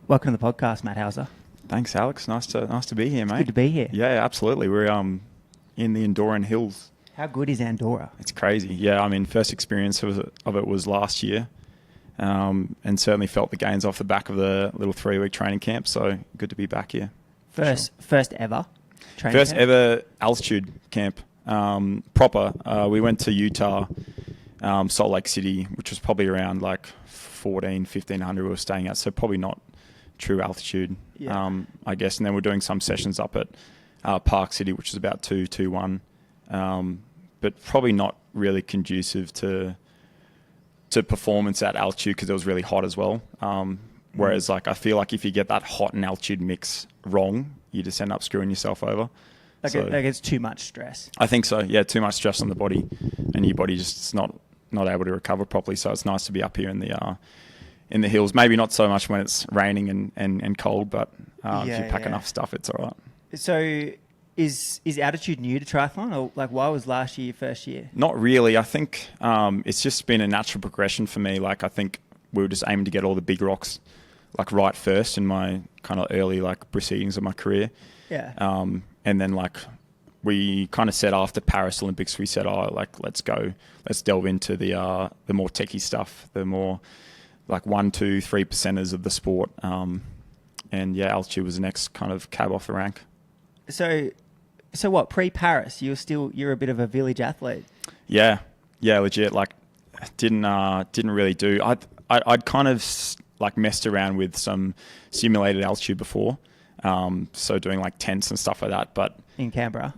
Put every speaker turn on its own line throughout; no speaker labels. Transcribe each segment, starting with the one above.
Welcome to the podcast, Matt Hauser.
Thanks, Alex. Nice to be here, mate.
Good to be here.
Yeah, absolutely. We're in the Andorran hills.
How good is Andorra?
It's crazy. Yeah, I mean, first experience of it was last year, and certainly felt the gains off the back of the little 3-week training camp. So good to be back here.
First ever training
First
camp?
ever altitude camp, proper. We went to Utah, Salt Lake City, which was probably around like 1,500 we were staying at. So probably not true altitude, I guess. And then we're doing some sessions up at Park City, which is about 221, but probably not really conducive to performance at altitude because it was really hot as well. Whereas like I feel like if you get that hot and altitude mix wrong, you just end up screwing yourself over.
Like it's too much stress.
I think so. Yeah, too much stress on the body, and your body just is not able to recover properly. So it's nice to be up here in the hills. Maybe not so much when it's raining and cold, but if you pack enough stuff, it's all right.
So is altitude new to triathlon, or like why was last year your first year?
Not really. I think it's just been a natural progression for me. Like I think we were just aiming to get all the big rocks like right first in my kind of early like proceedings of my career.
Yeah.
And then like we kind of said after Paris Olympics, we said, let's delve into the more techie stuff, the more like 1, 2, 3%ers of the sport. And yeah, altitude was the next kind of cab off the rank.
So what, pre-Paris, you're a bit of a village athlete?
Yeah, legit. Like didn't really do. I'd kind of like messed around with some simulated altitude before. So doing like tents and stuff like that, but
in Canberra.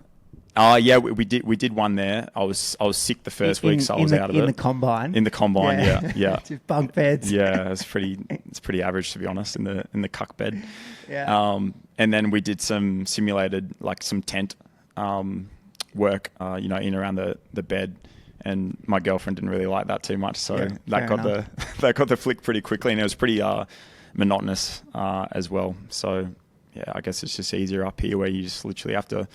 Yeah, we did one there. I was sick the first week, so I was out of it.
In the combine.
In the combine, yeah.
Just bunk beds.
Yeah, it's pretty around to be honest in the cuck bed.
Yeah.
And then we did some simulated like some tent work, in and around the bed. And my girlfriend didn't really like that too much, so that got the flick pretty quickly, and it was pretty monotonous as well. So yeah, I guess it's just easier up here where you just literally have to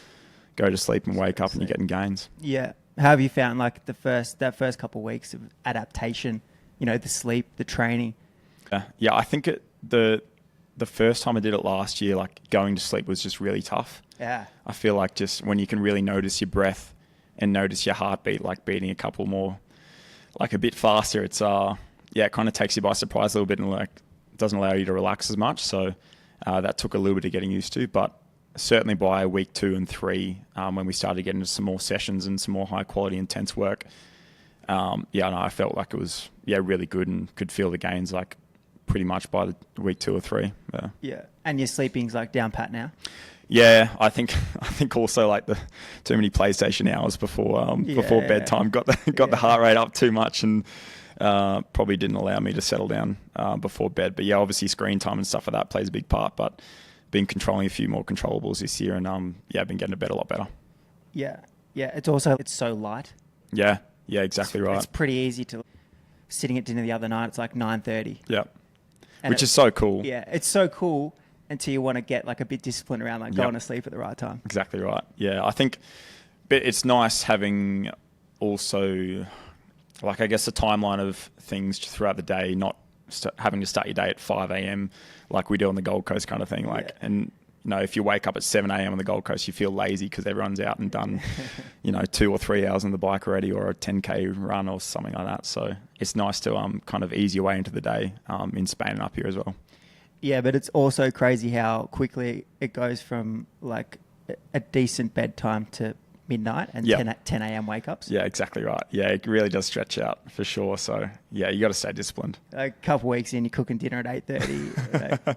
go to sleep and wake up and you're getting gains.
Yeah. How have you found like that first couple of weeks of adaptation? The sleep, the training.
Yeah. I think the first time I did it last year, like going to sleep was just really tough.
Yeah.
I feel like just when you can really notice your breath and notice your heartbeat, like beating a couple more, like a bit faster, it's it kind of takes you by surprise a little bit and like doesn't allow you to relax as much. So that took a little bit of getting used to, but certainly by week 2 and 3, when we started getting into some more sessions and some more high quality intense work, I felt like it was really good and could feel the gains like pretty much by the week 2 or 3.
Yeah. And your sleeping's like down pat now?
Yeah, I think also like the too many PlayStation hours before bedtime got the heart rate up too much and probably didn't allow me to settle down before bed. But yeah, obviously screen time and stuff like that plays a big part. But been controlling a few more controllables this year, and been getting to bed a lot better.
Yeah. It's so light.
Yeah, exactly right.
It's pretty easy to sitting at dinner the other night. It's like 9:30.
Yeah, which is so cool.
Yeah, it's so cool until you want to get like a bit disciplined around like going to sleep at the right time.
Exactly right. Yeah, I think, but it's nice having also like I guess a timeline of things throughout the day, not having to start your day at 5 a.m. like we do on the Gold Coast kind of thing. And if you wake up at 7 a.m. on the Gold Coast, you feel lazy because everyone's out and done, 2 or 3 hours on the bike already, or a 10K run or something like that. So it's nice to kind of ease your way into the day in Spain and up here as well.
Yeah, but it's also crazy how quickly it goes from like a decent bedtime to midnight and 10 a.m. wake-ups.
Yeah, exactly right. Yeah, it really does stretch out for sure. So, yeah, you got to stay disciplined.
A couple of weeks in, you're cooking dinner at 8:30.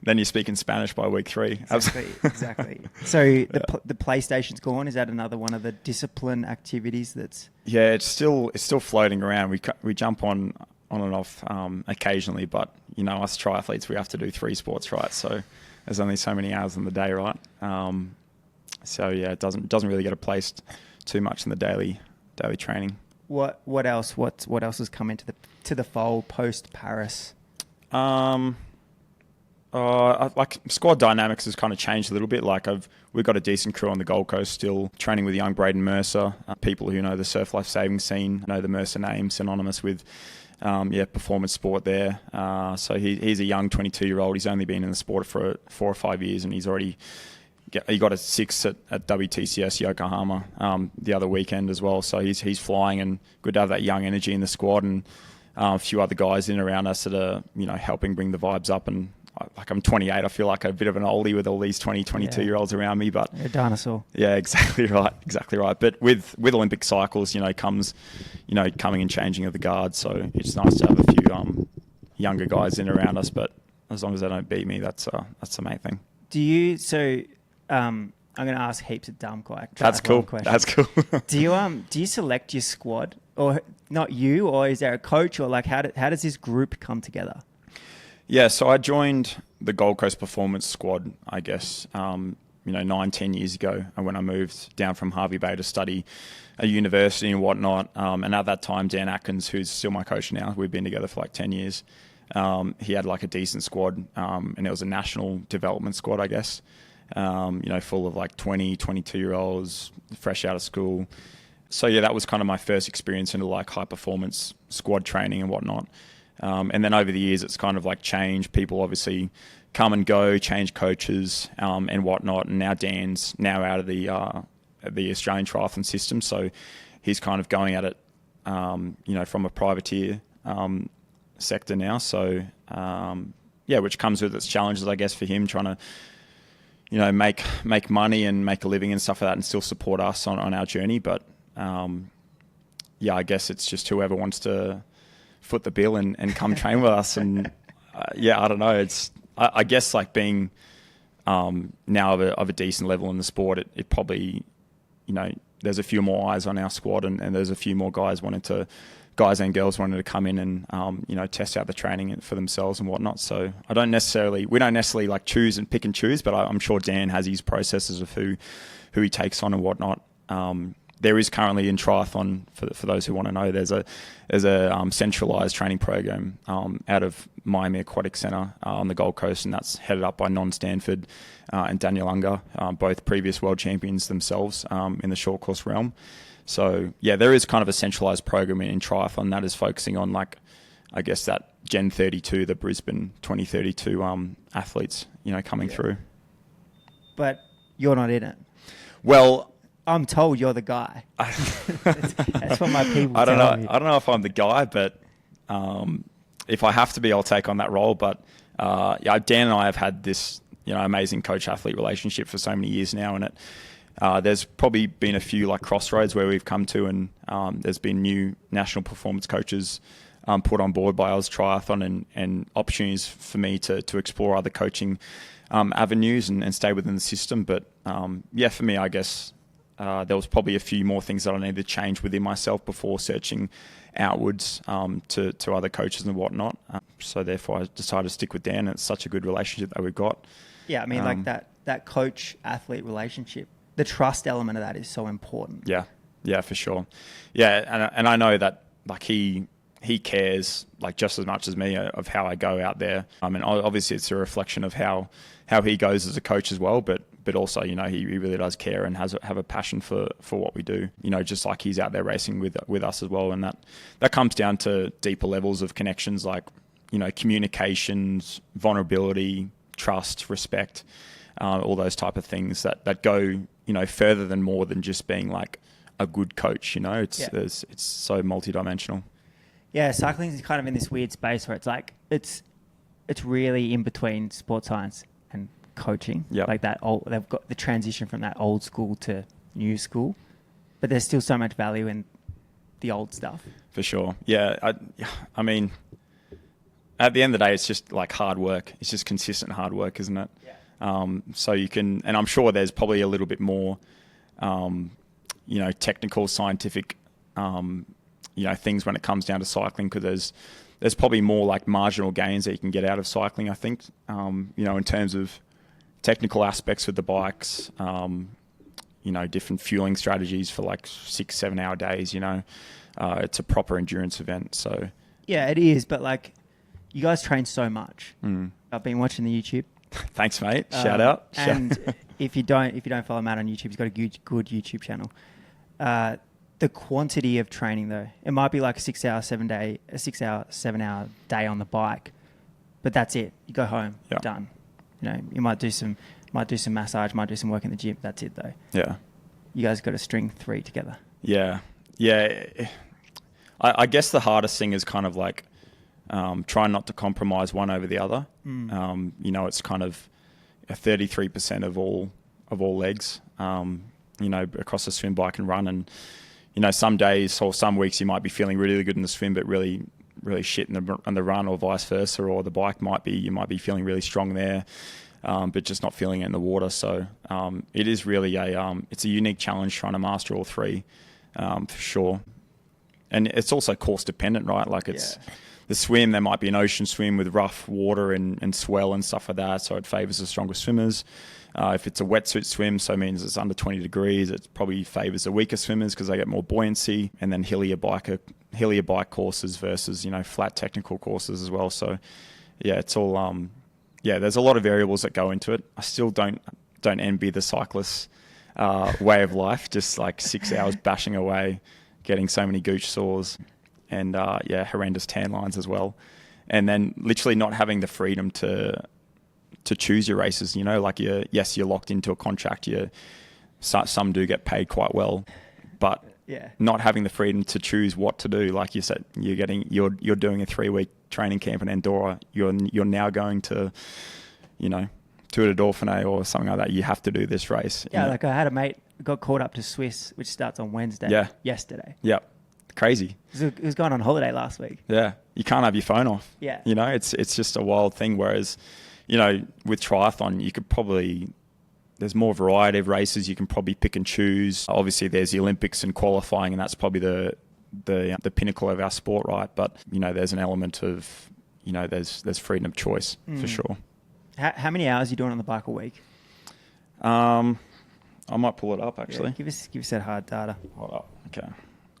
Then you're speaking Spanish by week 3.
Exactly. So the PlayStation's gone. Is that another one of the discipline activities that's...
Yeah, it's still floating around. We jump on and off occasionally, but, us triathletes, we have to do 3 sports, right? So there's only so many hours in the day, right? So yeah, it doesn't really get placed too much in the daily training.
What else has come into the fold post Paris?
Like squad dynamics has kind of changed a little bit. Like we've got a decent crew on the Gold Coast still, training with young Braden Mercer, people who know the surf life saving scene, know the Mercer name, synonymous with performance sport there. So he's a young 22-year-old. He's only been in the sport for 4 or 5 years, and he got a 6 at WTCS Yokohama the other weekend as well. So he's flying, and good to have that young energy in the squad, and a few other guys in around us that are helping bring the vibes up. And like, I'm 28, I feel like a bit of an oldie with all these 22-year-olds around me, but
a dinosaur.
Yeah, exactly right. But with Olympic cycles, comes coming and changing of the guard. So it's nice to have a few younger guys in around us, but as long as they don't beat me, that's the main thing.
Do you? So I'm going to ask heaps of dumb questions.
That's cool.
Do you select your squad, or not you, or is there a coach, or like how does this group come together?
Yeah, so I joined the Gold Coast Performance Squad, I guess, 9-10 years ago, when I moved down from Harvey Bay to study at university and whatnot. And at that time, Dan Atkins, who's still my coach now, we've been together for like 10 years. He had like a decent squad, and it was a national development squad, I guess, full of like 22-year-olds, fresh out of school. So yeah, that was kind of my first experience into like high performance squad training and whatnot. And then over the years, it's kind of like changed. People obviously come and go, change coaches and whatnot. And now Dan's out of the Australian triathlon system, so he's kind of going at it, from a privateer sector now. So which comes with its challenges, I guess, for him trying to make money and make a living and stuff like that, and still support us on our journey. But I guess it's just whoever wants to foot the bill and come train with us. And I don't know. It's I guess like being now of a decent level in the sport, it probably there's a few more eyes on our squad, and there's a few more guys and girls wanting to come in and test out the training for themselves and whatnot. So we don't necessarily like choose and pick and choose, but I'm sure Dan has his processes of who he takes on and whatnot. There is currently in triathlon, for those who want to know, there's a centralised training program out of Miami Aquatic Centre on the Gold Coast, and that's headed up by Non Stanford and Daniel Unger, both previous world champions themselves in the short course realm. So yeah, there is kind of a centralised program in triathlon that is focusing on, like, I guess that Gen 32, the Brisbane 2032 athletes, coming through.
But you're not in it.
Well,
I'm told you're the guy. That's what my people tell me.
I don't know if I'm the guy, but if I have to be, I'll take on that role. But Dan and I have had this amazing coach-athlete relationship for so many years now, and there's probably been a few like crossroads where we've come to, and there's been new national performance coaches put on board by Oz Triathlon, and opportunities for me to explore other coaching avenues and stay within the system. But for me, I guess there was probably a few more things that I needed to change within myself before searching outwards to other coaches and whatnot. So therefore, I decided to stick with Dan, and it's such a good relationship that we've got.
Yeah, I mean, like that coach-athlete relationship, the trust element of that is so important.
Yeah, for sure. Yeah, and I know that like he cares like just as much as me of how I go out there. I mean, obviously it's a reflection of how he goes as a coach as well, but also, he really does care and have a passion for what we do, just like he's out there racing with us as well. And that comes down to deeper levels of connections, like, communications, vulnerability, trust, respect, all those type of things that go, further than more than just being like a good coach. It's so multidimensional.
Yeah, cycling is kind of in this weird space where it's like it's really in between sports science and coaching.
Yep.
Like that they've got the transition from that old school to new school, but there's still so much value in the old stuff. For sure. Yeah, I mean, at the end of the day, it's just like hard work. It's just consistent hard work, isn't it? Yeah. So you can, and I'm sure there's probably a little bit more, technical, scientific, things when it comes down to cycling, because there's probably more like marginal gains that you can get out of cycling, I think, in terms of technical aspects with the bikes, different fueling strategies for like 6-7 hour days, it's a proper endurance event. So yeah, it is. But like, you guys train so much. I've been watching the YouTube. Thanks, mate. Shout out. And if you don't follow Matt on YouTube, he's got a good YouTube channel.
the quantity of training though? It might be like a 6 hour, 7 hour day on the bike, but that's it. You go home, done. You know, you might do some massage, might do some work in the gym. That's it though.
Yeah.
You guys got to string 3 together.
Yeah. I guess the hardest thing is kind of like trying not to compromise one over the other. You know, it's kind of 33% of all legs. You know, across the swim, bike, and run, and you know, some days or some weeks you might be feeling really good in the swim, but really shit in the run, or vice versa, or the bike you might be feeling really strong there, but just not feeling it in the water. So it is really it's a unique challenge trying to master all 3, for sure. And it's also course dependent, right? Like it's the swim, there might be an ocean swim with rough water and swell and stuff like that, so it favours the stronger swimmers. If it's a wetsuit swim, so it means it's under 20 degrees, it probably favours the weaker swimmers because they get more buoyancy. And then hillier bike courses versus, you know, flat technical courses as well. So yeah, it's all there's a lot of variables that go into it. I still don't envy the cyclist's way of life, just like 6 hours bashing away, getting so many gooch sores, and horrendous tan lines as well. And then literally not having the freedom to choose your races, you know, like you're locked into a contract. Some do get paid quite well, but not having the freedom to choose what to do. Like you said, you're doing a 3-week training camp in Andorra. You're now going to, you know, Tour de Dauphiné or something like that. You have to do this race.
Yeah, like I had a mate got called up to Swiss, which starts on Wednesday. Yeah. Yesterday.
Yep. Crazy.
He was going on holiday last week.
Yeah. You can't have your phone off.
Yeah.
You know, it's just a wild thing. Whereas, you know, with triathlon, there's more variety of races. You can probably pick and choose. Obviously, there's the Olympics and qualifying, and that's probably the pinnacle of our sport, right? But, you know, there's an element of, you know, there's freedom of choice for sure.
How many hours are you doing on the bike a week?
I might pull it up, actually.
Yeah, give us that hard data.
Hold up. Okay.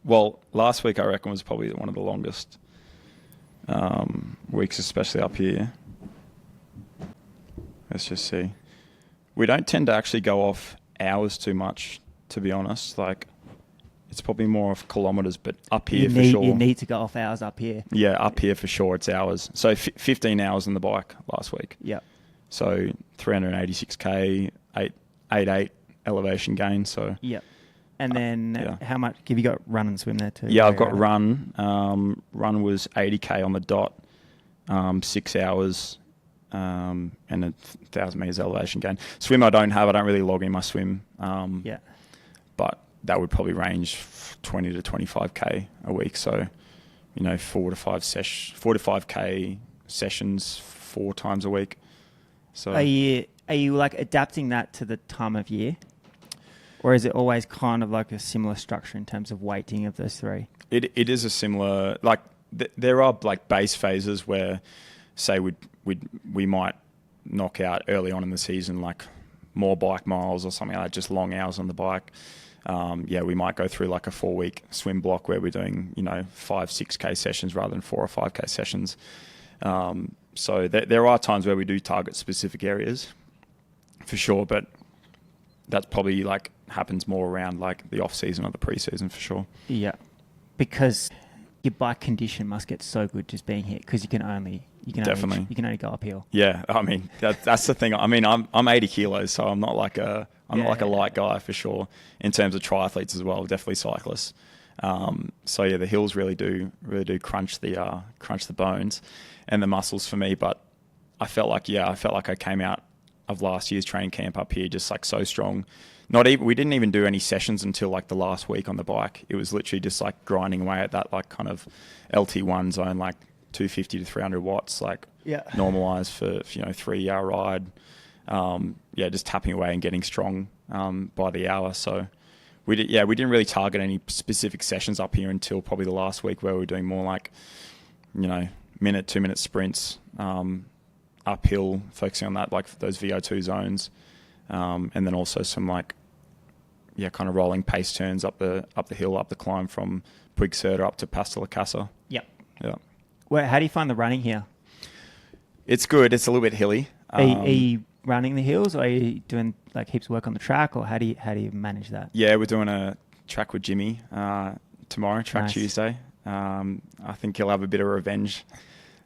Well, last week, I reckon, was probably one of the longest weeks, especially up here. Let's just see. We don't tend to actually go off hours too much, to be honest. Like, it's probably more of kilometres, but up here for sure.
You need to go off hours up here.
Yeah, up here for sure, it's hours. So 15 hours on the bike last week.
Yeah.
So 386k, 8.8 elevation gain. So
yeah. And then how much have you got run and swim there too?
Yeah, I've got run. Run was 80k on the dot, 6 hours. And 1,000 meters elevation gain. Swim I don't really log in my swim. But that would probably range 20 to 25k a week. So, you know, 4 to 5k sessions 4 times a week. So
are you like adapting that to the time of year, or is it always kind of like a similar structure in terms of weighting of those 3?
It is a similar, like there are like base phases where, say we might knock out early on in the season, like more bike miles or something like that, just long hours on the bike. We might go through like a 4-week swim block where we're doing, you know, 5-6k sessions rather than 4 or 5k sessions. So there are times where we do target specific areas for sure, but that's probably like happens more around like the off season or the pre-season for sure. Yeah,
because your bike condition must get so good just being here, because you can only go uphill.
Yeah, I mean that's the thing. I mean I'm 80 kilos, so I'm not like a light guy for sure in terms of triathletes as well. Definitely cyclists. The hills really do crunch the bones and the muscles for me. But I felt like I came out of last year's training camp up here just like so strong. We didn't even do any sessions until like the last week on the bike. It was literally just like grinding away at that like kind of LT1 zone, like 250 to 300 watts, like normalized for 3-hour ride. Just tapping away and getting strong by the hour. So we didn't really target any specific sessions up here until probably the last week, where we were doing more like, you know, 2-minute sprints uphill, focusing on that, like those VO2 zones. And then also some like, kind of rolling pace turns up the hill, up the climb from Puigcerda up to Pastelacassa.
Yep.
Yeah.
Well, how do you find the running here?
It's good. It's a little bit hilly.
Are you running the hills, or are you doing like heaps of work on the track, or how do you manage that?
Yeah, we're doing a track with Jimmy tomorrow, track
Nice.
Tuesday. I think he'll have a bit of revenge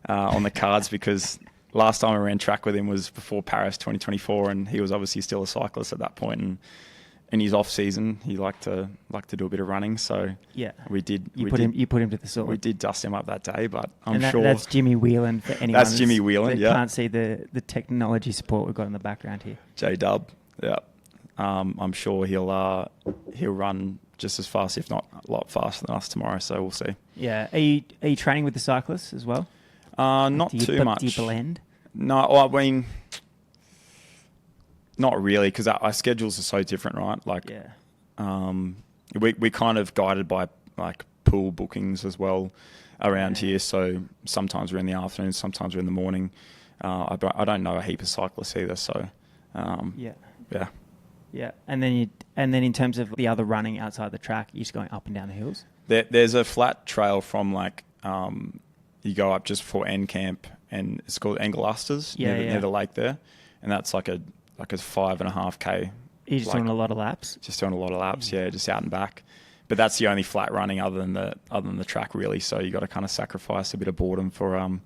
on the cards because last time I ran track with him was before Paris 2024, and he was obviously still a cyclist at that point. And in his off season, he liked to do a bit of running. So
Yeah.
we did.
You put him to the sword.
We did dust him up that day, but
And
sure
that's Jimmy Whelan for anyone
That's Jimmy Whelan,
that
yeah.
can't see the technology support we've got in the background here.
J Dub. Yeah. I'm sure he'll run just as fast, if not a lot faster than us tomorrow. So we'll see.
Yeah. Are you training with the cyclists as well?
Not too much.
Do you blend?
No, I mean, not really, because our schedules are so different, right? Like,
Yeah.
we kind of guided by like pool bookings as well around here. So sometimes we're in the afternoon, sometimes we're in the morning. I don't know a heap of cyclists either. So
Yeah.
yeah.
Yeah. And then in terms of the other running outside the track, you're just going up and down the hills?
There's a flat trail from like you go up just before end camp, and it's called Engelasters near the lake there, and that's like a 5.5K.
You're just doing a lot of laps?
Just doing a lot of laps, yeah, just out and back. But that's the only flat running other than the track, really. So you got to kind of sacrifice a bit of boredom for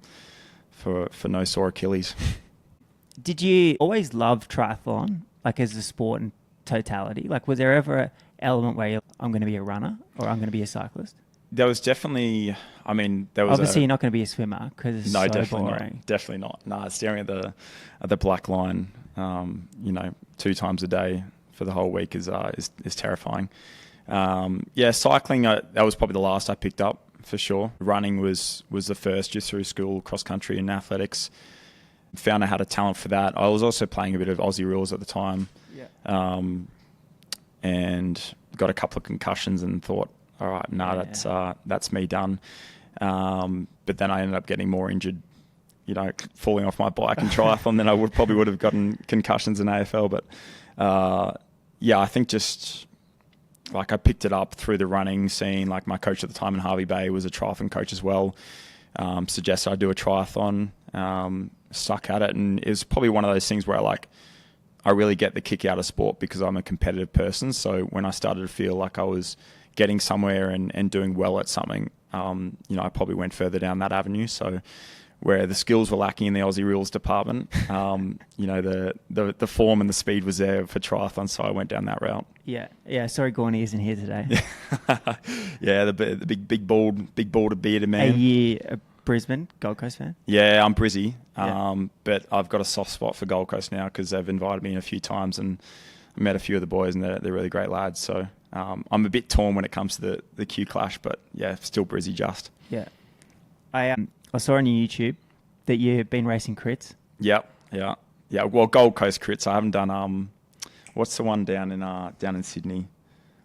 no sore Achilles.
Did you always love triathlon, like as a sport in totality? Like, was there ever an element where I'm going to be a runner or I'm going to be a cyclist?
There was definitely, there was
obviously you're not going to be a swimmer because it's so
definitely
boring.
not. Definitely not. No, staring at the black line, 2 times a day for the whole week is terrifying. Cycling, that was probably the last I picked up for sure. Running was the first, just through school, cross country and athletics. Found I had a talent for that. I was also playing a bit of Aussie rules at the time, and got a couple of concussions and thought, all right, that's me done. But then I ended up getting more injured, falling off my bike in triathlon than I probably would have gotten concussions in AFL. But I think just like I picked it up through the running scene. Like my coach at the time in Harvey Bay was a triathlon coach as well. Suggested I do a triathlon. Stuck at it, and it was probably one of those things where I really get the kick out of sport because I'm a competitive person. So when I started to feel like I was getting somewhere and doing well at something, I probably went further down that avenue. So where the skills were lacking in the Aussie rules department, the form and the speed was there for triathlon, so I went down that route.
Yeah. Sorry, Gorney isn't here today.
Yeah, the big bald bearded man.
Are you a Brisbane Gold Coast fan?
Yeah, I'm Brizzy, but I've got a soft spot for Gold Coast now because they've invited me a few times, and I met a few of the boys, and they're really great lads. So I'm a bit torn when it comes to the Q clash, but yeah, still Brizzy just.
Yeah. I saw on your YouTube that you've been racing crits.
Yeah. Well, Gold Coast crits. I haven't done. What's the one down in Sydney?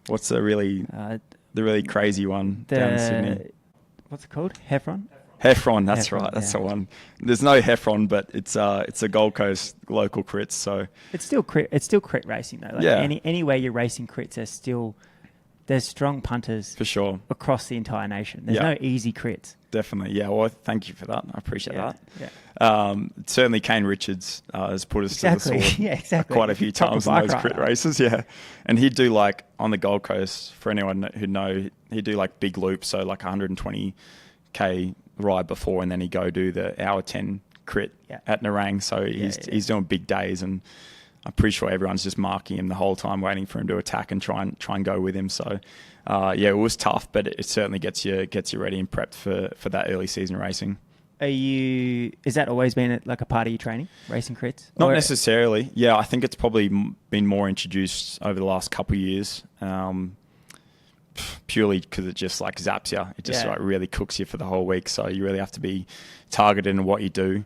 What's the really crazy one down in Sydney?
What's it called? Heffron.
That's right. That's the one. There's no Heffron, but it's a Gold Coast local crits. So
it's still crit. It's still crit racing though. Like anywhere you're racing crits, there's strong punters
for sure
across the entire nation. There's no easy crits.
Definitely, yeah. Well, thank you for that. I appreciate that.
Yeah.
Certainly, Kane Richards has put us to the sword quite a few times in those crit races. Yeah, and he'd do like on the Gold Coast, for anyone who know, he'd do like big loops, so like 120k ride before, and then he'd go do the hour 10 crit at Nerang. So he's doing big days, and I'm pretty sure everyone's just marking him the whole time, waiting for him to attack and try and go with him. So it was tough, but it certainly gets you ready and prepped for that early season racing. Is
that always been like a part of your training, racing crits?
Not necessarily. Yeah, I think it's probably been more introduced over the last couple of years, purely because it just like zaps you. It just like really cooks you for the whole week. So you really have to be targeted in what you do.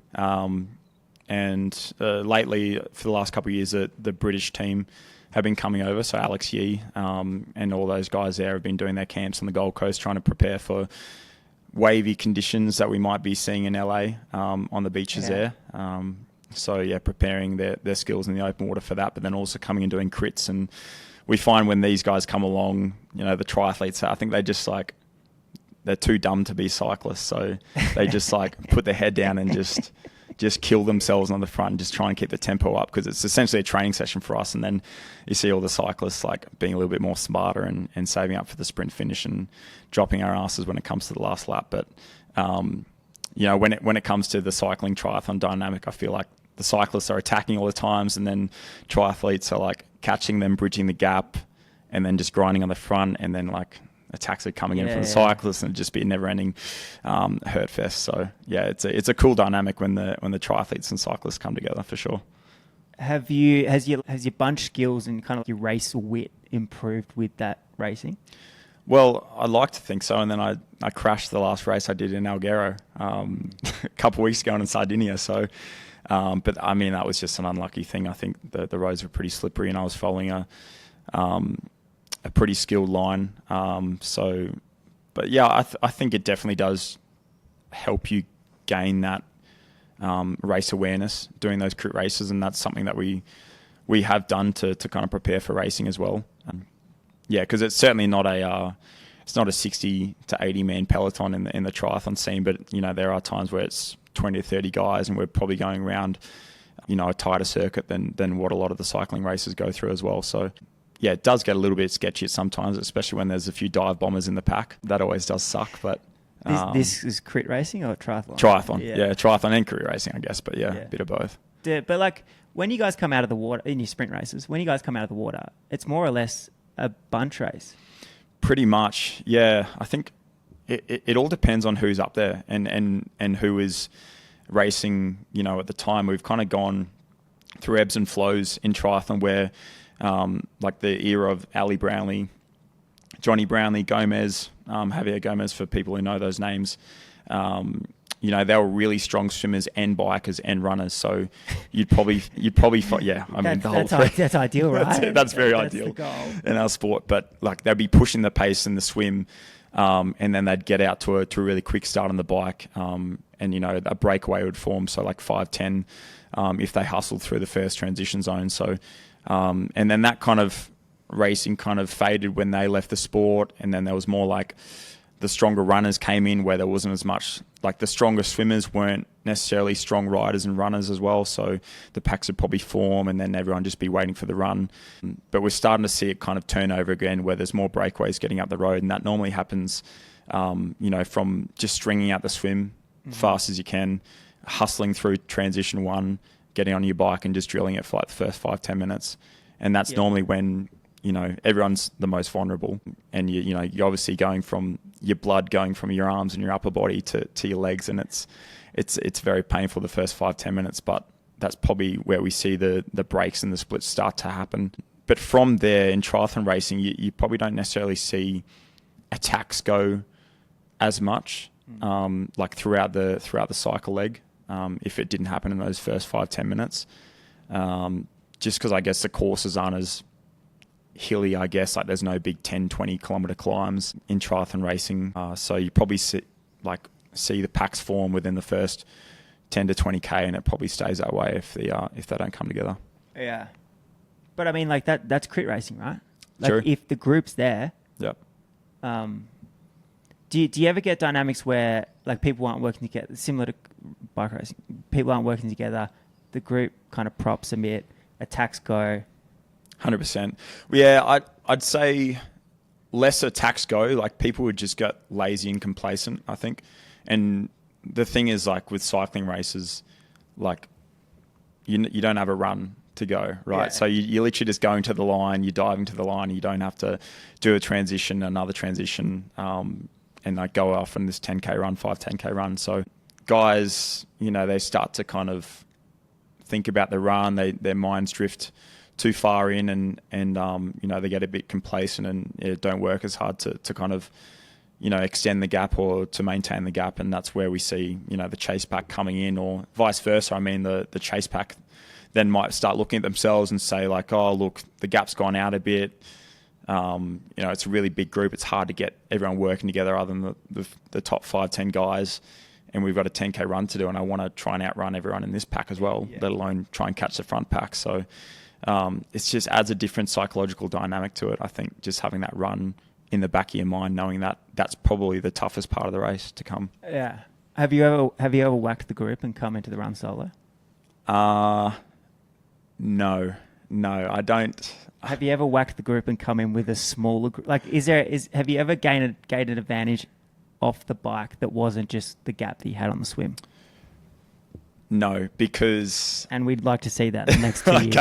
And lately, for the last couple of years, the British team have been coming over. So Alex Yee and all those guys there have been doing their camps on the Gold Coast, trying to prepare for wavy conditions that we might be seeing in LA on the beaches there. Preparing their skills in the open water for that, but then also coming and doing crits. And we find when these guys come along, the triathletes, I think they just like, they're too dumb to be cyclists. So they just like put their head down and just just kill themselves on the front and just try and keep the tempo up, because it's essentially a training session for us. And then you see all the cyclists like being a little bit more smarter and saving up for the sprint finish and dropping our asses when it comes to the last lap. But when it comes to the cycling triathlon dynamic, I feel like the cyclists are attacking all the times, and then triathletes are like catching them, bridging the gap, and then just grinding on the front, and then like attacks are coming in from the cyclists, and it'd just be a never-ending hurt fest. So yeah, it's a cool dynamic when the triathletes and cyclists come together, for sure.
Has your bunch skills and kind of your race wit improved with that racing?
Well, I'd like to think so. And then I crashed the last race I did in Alghero a couple of weeks ago in Sardinia. So, but I mean, that was just an unlucky thing. I think the roads were pretty slippery, and I was following a pretty skilled line. But yeah, I think it definitely does help you gain that race awareness doing those crit races, and that's something that we have done to kind of prepare for racing as well. Yeah, because it's certainly not a 60 to 80 man peloton in the triathlon scene, but there are times where it's 20 to 30 guys, and we're probably going around a tighter circuit than what a lot of the cycling races go through as well. So yeah, it does get a little bit sketchy sometimes, especially when there's a few dive bombers in the pack. That always does suck. But
this is crit racing or triathlon?
Triathlon, yeah, triathlon and crit racing, I guess. But yeah, a bit of both.
But like when you guys come out of the water in your sprint races, when you guys come out of the water, it's more or less a bunch race.
Pretty much, yeah. I think it all depends on who's up there and who is racing. At the time, we've kind of gone through ebbs and flows in triathlon where. Like the era of Ali Brownlee, Johnny Brownlee, Gomez, Javier Gomez, for people who know those names. They were really strong swimmers and bikers and runners. So you'd probably yeah. I mean,
that's ideal, right?
That's very ideal in our sport. But like they'd be pushing the pace in the swim, and then they'd get out to a really quick start on the bike, and a breakaway would form. So like 5-10, if they hustled through the first transition zone. So. And then that kind of racing kind of faded when they left the sport, and then there was more like the stronger runners came in where there wasn't as much, like the stronger swimmers weren't necessarily strong riders and runners as well, so the packs would probably form and then everyone just be waiting for the run. But we're starting to see it kind of turn over again where there's more breakaways getting up the road, and that normally happens from just stringing out the swim fast as you can, hustling through transition one, getting on your bike and just drilling it for like the first 5-10 minutes. And that's normally when, everyone's the most vulnerable. And you're obviously going from your blood going from your arms and your upper body to your legs. And it's very painful the first 5-10 minutes, but that's probably where we see the breaks and the splits start to happen. But from there in triathlon racing, you probably don't necessarily see attacks go as much, like throughout the cycle leg. If it didn't happen in those first 5-10 minutes, just because I guess the courses aren't as hilly, I guess, like there's no big 10-20 kilometer climbs in triathlon racing, so you probably see the packs form within the first 10 to 20k, and it probably stays that way if they don't come together.
Yeah, but I mean, like that's crit racing, right? Like
True.
If the group's there,
yep.
Do you ever get dynamics where like people aren't working together, similar to bike racing? People aren't working together. The group kind of props a bit. Attacks go.
100%. Yeah, I'd say less attacks go. Like people would just get lazy and complacent, I think. And the thing is, like with cycling races, like you don't have a run to go, right? Yeah. So you're literally just going to the line. You're diving to the line. You don't have to do a transition, another transition. And like go off in this 10k run, 5-10k run. So guys, they start to kind of think about the run. Their minds drift too far in, and they get a bit complacent and it don't work as hard to kind of extend the gap or to maintain the gap. And that's where we see the chase pack coming in, or vice versa. I mean, the chase pack then might start looking at themselves and say like, oh look, the gap's gone out a bit. It's a really big group. It's hard to get everyone working together other than the top 5-10 guys. And we've got a 10k run to do, and I want to try and outrun everyone in this pack as well, let alone try and catch the front pack. So it just adds a different psychological dynamic to it. I think just having that run in the back of your mind, knowing that that's probably the toughest part of the race to come.
Yeah. Have you ever whacked the group and come into the run solo?
No, I don't.
Have you ever whacked the group and come in with a smaller group? Like, have you ever gained an advantage off the bike that wasn't just the gap that you had on the swim?
No, because...
And we'd like to see that in the next 2 years.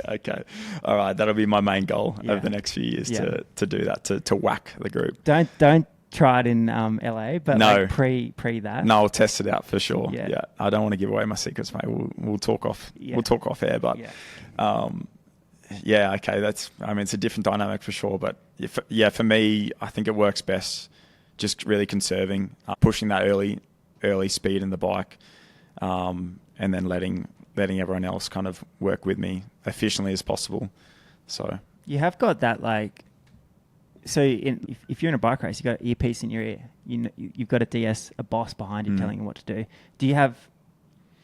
Okay. All right, that'll be my main goal over the next few years to do that, to whack the group.
Don't try it in LA, but
no.
Like pre that.
No, I'll test it out for sure. Yeah. I don't want to give away my secrets, mate. We'll talk off. Yeah. We'll talk off air, but okay. It's a different dynamic for sure. But for me, I think it works best just really conserving, pushing that early speed in the bike, and then letting everyone else kind of work with me efficiently as possible. So
you have got that like. So if you're in a bike race, you've got an earpiece in your ear. You've got a boss behind you telling you what to do. Do you have...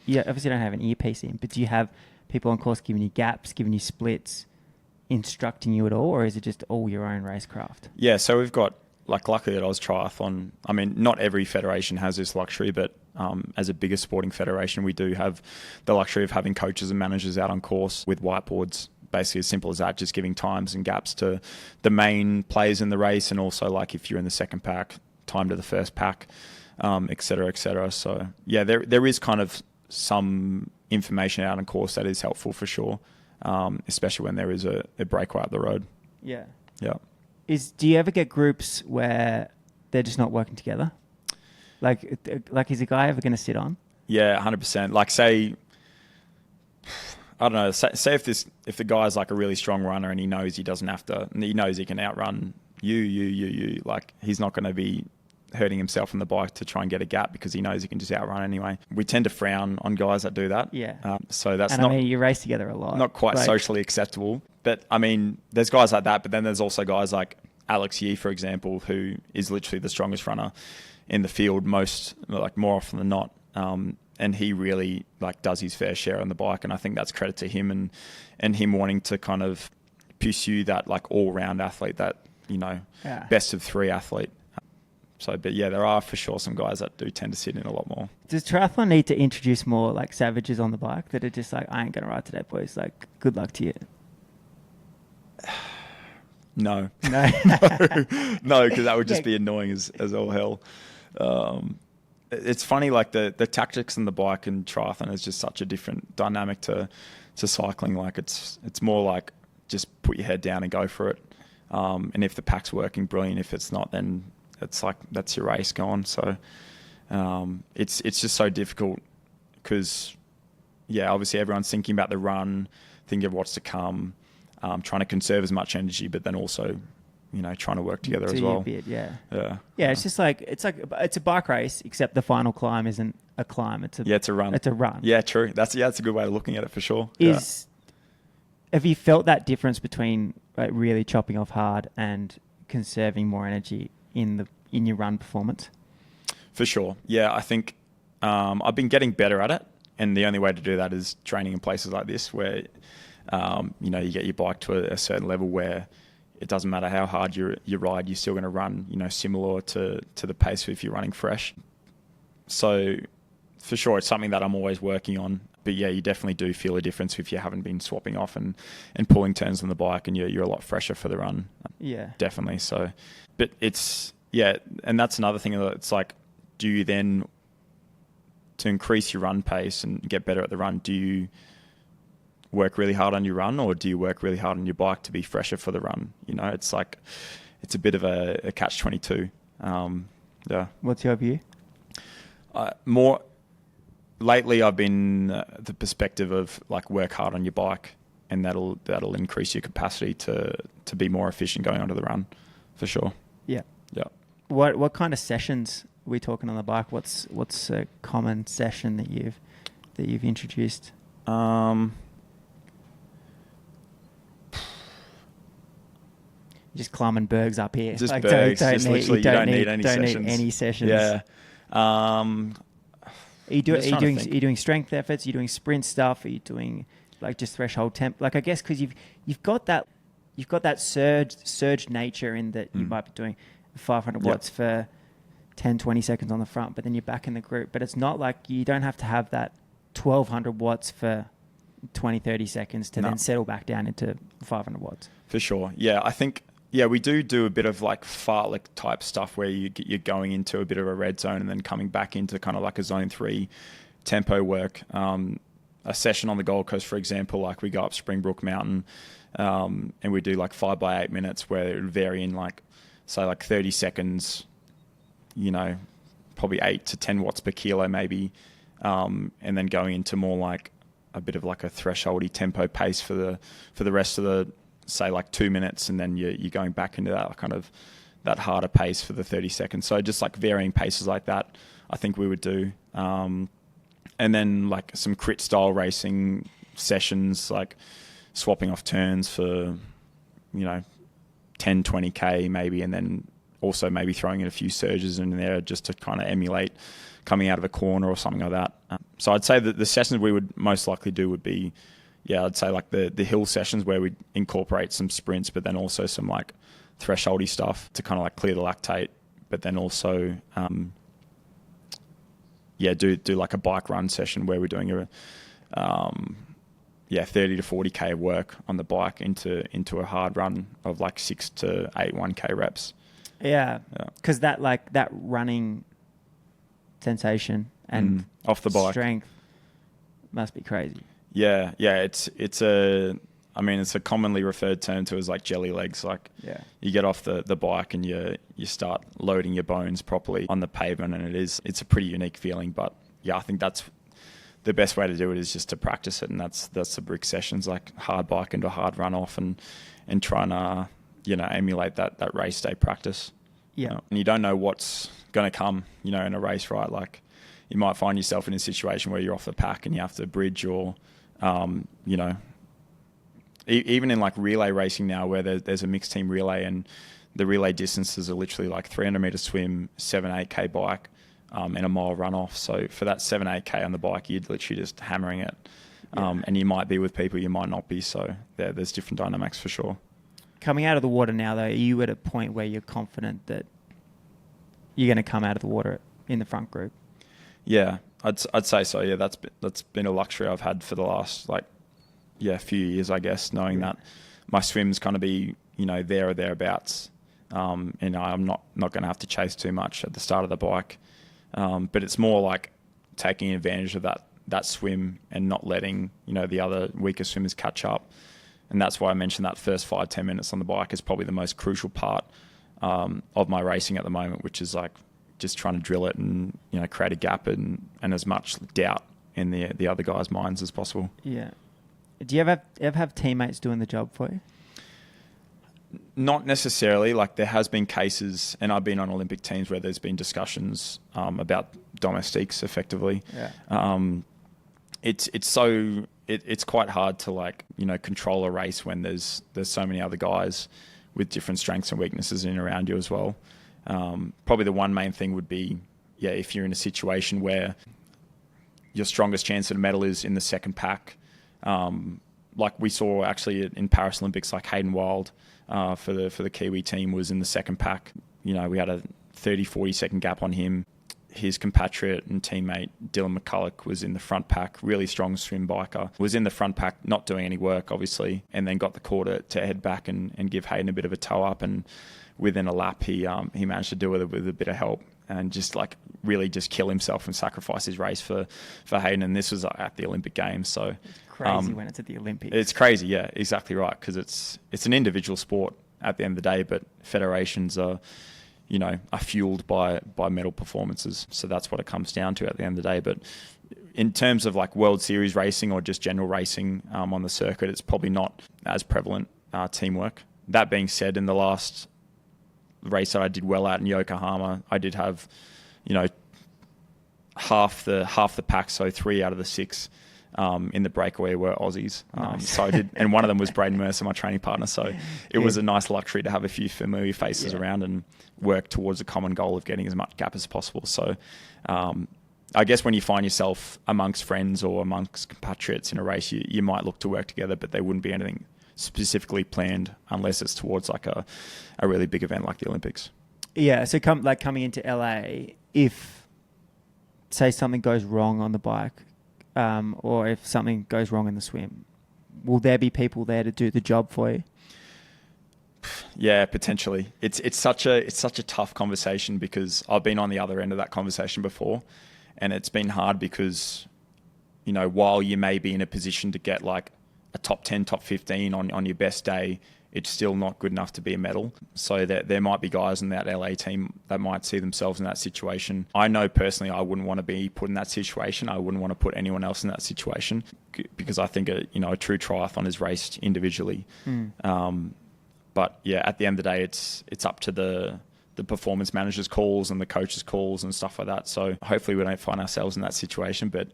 You obviously don't have an earpiece in, but do you have people on course giving you gaps, giving you splits, instructing you at all, or is it just all your own racecraft? Yeah,
so we've got... luckily at Oz Triathlon, I mean, not every federation has this luxury, but as a bigger sporting federation, we do have the luxury of having coaches and managers out on course with whiteboards. Basically as simple as that, just giving times and gaps to the main players in the race, and also like if you're in the second pack, time to the first pack, et cetera, et cetera. So yeah, there is kind of some information out on course that is helpful for sure, especially when there is a breakaway up the road.
Yeah.
Yeah.
Do you ever get groups where they're just not working together? Like is a guy ever going to sit on?
Yeah, 100%. Like say, I don't know. Say if the guy's like a really strong runner and he knows he doesn't have to, and he knows he can outrun you. Like he's not going to be hurting himself on the bike to try and get a gap because he knows he can just outrun anyway. We tend to frown on guys that do that.
Yeah.
So that's
and
not.
I mean, you race together a lot.
Not quite socially acceptable, but I mean, there's guys like that. But then there's also guys like Alex Yee, for example, who is literally the strongest runner in the field more often than not. And he really does his fair share on the bike, and I think that's credit to him and him wanting to kind of pursue that all round athlete, that best of three athlete. So, but yeah, there are for sure some guys that do tend to sit in a lot more.
Does triathlon need to introduce more savages on the bike that are just I ain't gonna ride today, boys? Good luck to you.
No, no, because that would just be annoying as all hell. It's funny, the tactics in the bike and triathlon is just such a different dynamic to cycling. It's more just put your head down and go for it. And if the pack's working, brilliant. If it's not, then it's that's your race gone. So it's just so difficult because, obviously everyone's thinking about the run, thinking of what's to come, trying to conserve as much energy, but then also trying to work together as well.
Yeah. It's just it's a bike race, except the final climb isn't a climb. It's a run. It's a run.
Yeah, true. That's a good way of looking at it for sure.
Have you felt that difference between really chopping off hard and conserving more energy in your run performance?
For sure. Yeah, I think I've been getting better at it, and the only way to do that is training in places like this where you get your bike to a certain level where it doesn't matter how hard you ride, you're still going to run, similar to the pace if you're running fresh. So for sure, it's something that I'm always working on. But yeah, you definitely do feel a difference if you haven't been swapping off and pulling turns on the bike, and you're a lot fresher for the run.
Yeah,
definitely. So, but and that's another thing. It's do you then, to increase your run pace and get better at the run, do you work really hard on your run, or do you work really hard on your bike to be fresher for the run? It's it's a bit of a catch-22. Yeah.
What's your view?
More lately, I've been the perspective of work hard on your bike, and that'll increase your capacity to be more efficient going onto the run, for sure.
Yeah.
Yeah.
What kind of sessions are we talking on the bike? What's a common session that you've introduced? Just climbing bergs up here.
Just bergs. You don't need any sessions.
Need any sessions.
Yeah.
Are you doing strength efforts? Are you doing sprint stuff? Are you doing just threshold temp? I guess because you've got that surge nature in that you might be doing 500 watts for 10, 20 seconds on the front, but then you're back in the group. But it's not like you don't have to have that 1200 watts for 20, 30 seconds to then settle back down into 500 watts.
For sure. Yeah, I think, we do a bit of like fartlek type stuff where you're going into a bit of a red zone and then coming back into kind of like a zone 3 tempo work. A session on the Gold Coast, for example, like we go up Springbrook Mountain and we do like 5 by 8 minutes where it would vary in like, say like 30 seconds, probably 8 to 10 watts per kilo maybe. And then going into more like a bit of like a thresholdy tempo pace for the rest of the, say like 2 minutes, and then you're going back into that kind of that harder pace for the 30 seconds. So just like varying paces like that, I think we would do. And then like some crit style racing sessions, like swapping off turns for, 10, 20K maybe, and then also maybe throwing in a few surges in there just to kind of emulate coming out of a corner or something like that. So I'd say that the sessions we would most likely do would be, I'd say like the hill sessions where we'd incorporate some sprints, but then also some like thresholdy stuff to kind of like clear the lactate, but then also, do like a bike run session where we're doing a, 30 to 40K of work on the bike into a hard run of like 6 to 8 1K reps.
Yeah. Because that running sensation and
off the bike
strength must be crazy.
Yeah. It's a commonly referred term to as like jelly legs. Like you get off the bike and you start loading your bones properly on the pavement, and it's a pretty unique feeling. But I think that's the best way to do it is just to practice it, and that's the brick sessions, like hard bike into hard run off and trying to emulate that race day practice.
Yeah.
And you don't know what's going to come, in a race, right? Like you might find yourself in a situation where you're off the pack and you have to bridge, or, even in like relay racing now where there's a mixed team relay, and the relay distances are literally like 300 meter swim, 7, 8K bike, and a mile run off. So for that 7, 8K on the bike, you're literally just hammering it. And you might be with people, you might not be. So there's different dynamics for sure.
Coming out of the water now, though, are you at a point where you're confident that you're going to come out of the water in the front group? Yeah,
I'd say so. Yeah, that's been a luxury I've had for the last few years, I guess, knowing that my swim's kind of be there or thereabouts. I'm not going to have to chase too much at the start of the bike, but it's more like taking advantage of that swim and not letting the other weaker swimmers catch up. And that's why I mentioned that first 5-10 minutes on the bike is probably the most crucial part of my racing at the moment, which is like just trying to drill it and create a gap and as much doubt in the other guys' minds as possible.
Yeah. Do you ever have teammates doing the job for you?
Not necessarily. Like there has been cases, and I've been on Olympic teams where there's been discussions about domestiques effectively.
Yeah.
It's quite hard to control a race when there's so many other guys with different strengths and weaknesses in and around you as well. Probably the one main thing would be, if you're in a situation where your strongest chance at a medal is in the second pack, like we saw actually in Paris Olympics, like Hayden Wilde for the Kiwi team was in the second pack. We had a 30-40 second gap on him. His compatriot and teammate Dylan McCulloch was in the front pack, really strong swim biker, was in the front pack, not doing any work obviously, and then got the call to head back and give Hayden a bit of a toe up, and within a lap he managed to do it with a bit of help and just really just kill himself and sacrifice his race for Hayden. And this was at the Olympic Games, so
it's crazy when it's at the Olympics.
It's crazy, yeah, exactly right, because it's an individual sport at the end of the day, but federations are fueled by medal performances. So that's what it comes down to at the end of the day. But in terms of World Series racing or just general racing on the circuit, it's probably not as prevalent teamwork. That being said, in the last race that I did well at in Yokohama, I did have, half the pack, so 3 out of the 6 in the breakaway were Aussies.
Nice.
So I did, and one of them was Braden Mercer, my training partner. So it was a nice luxury to have a few familiar faces around and work towards a common goal of getting as much gap as possible. So I guess when you find yourself amongst friends or amongst compatriots in a race, you might look to work together, but there wouldn't be anything specifically planned unless it's towards a really big event like the Olympics.
Yeah, so coming into LA, if say something goes wrong on the bike, or if something goes wrong in the swim, will there be people there to do the job for you?
Yeah, potentially. It's such a tough conversation because I've been on the other end of that conversation before, and it's been hard because, you know, while you may be in a position to get like a top 10, top 15 on your best day, it's still not good enough to be a medal. So there might be guys in that LA team that might see themselves in that situation. I know personally I wouldn't want to be put in that situation. I wouldn't want to put anyone else in that situation because I think a true triathlon is raced individually. But yeah, at the end of the day, it's up to the performance managers' calls and the coaches' calls and stuff like that. So hopefully we don't find ourselves in that situation. But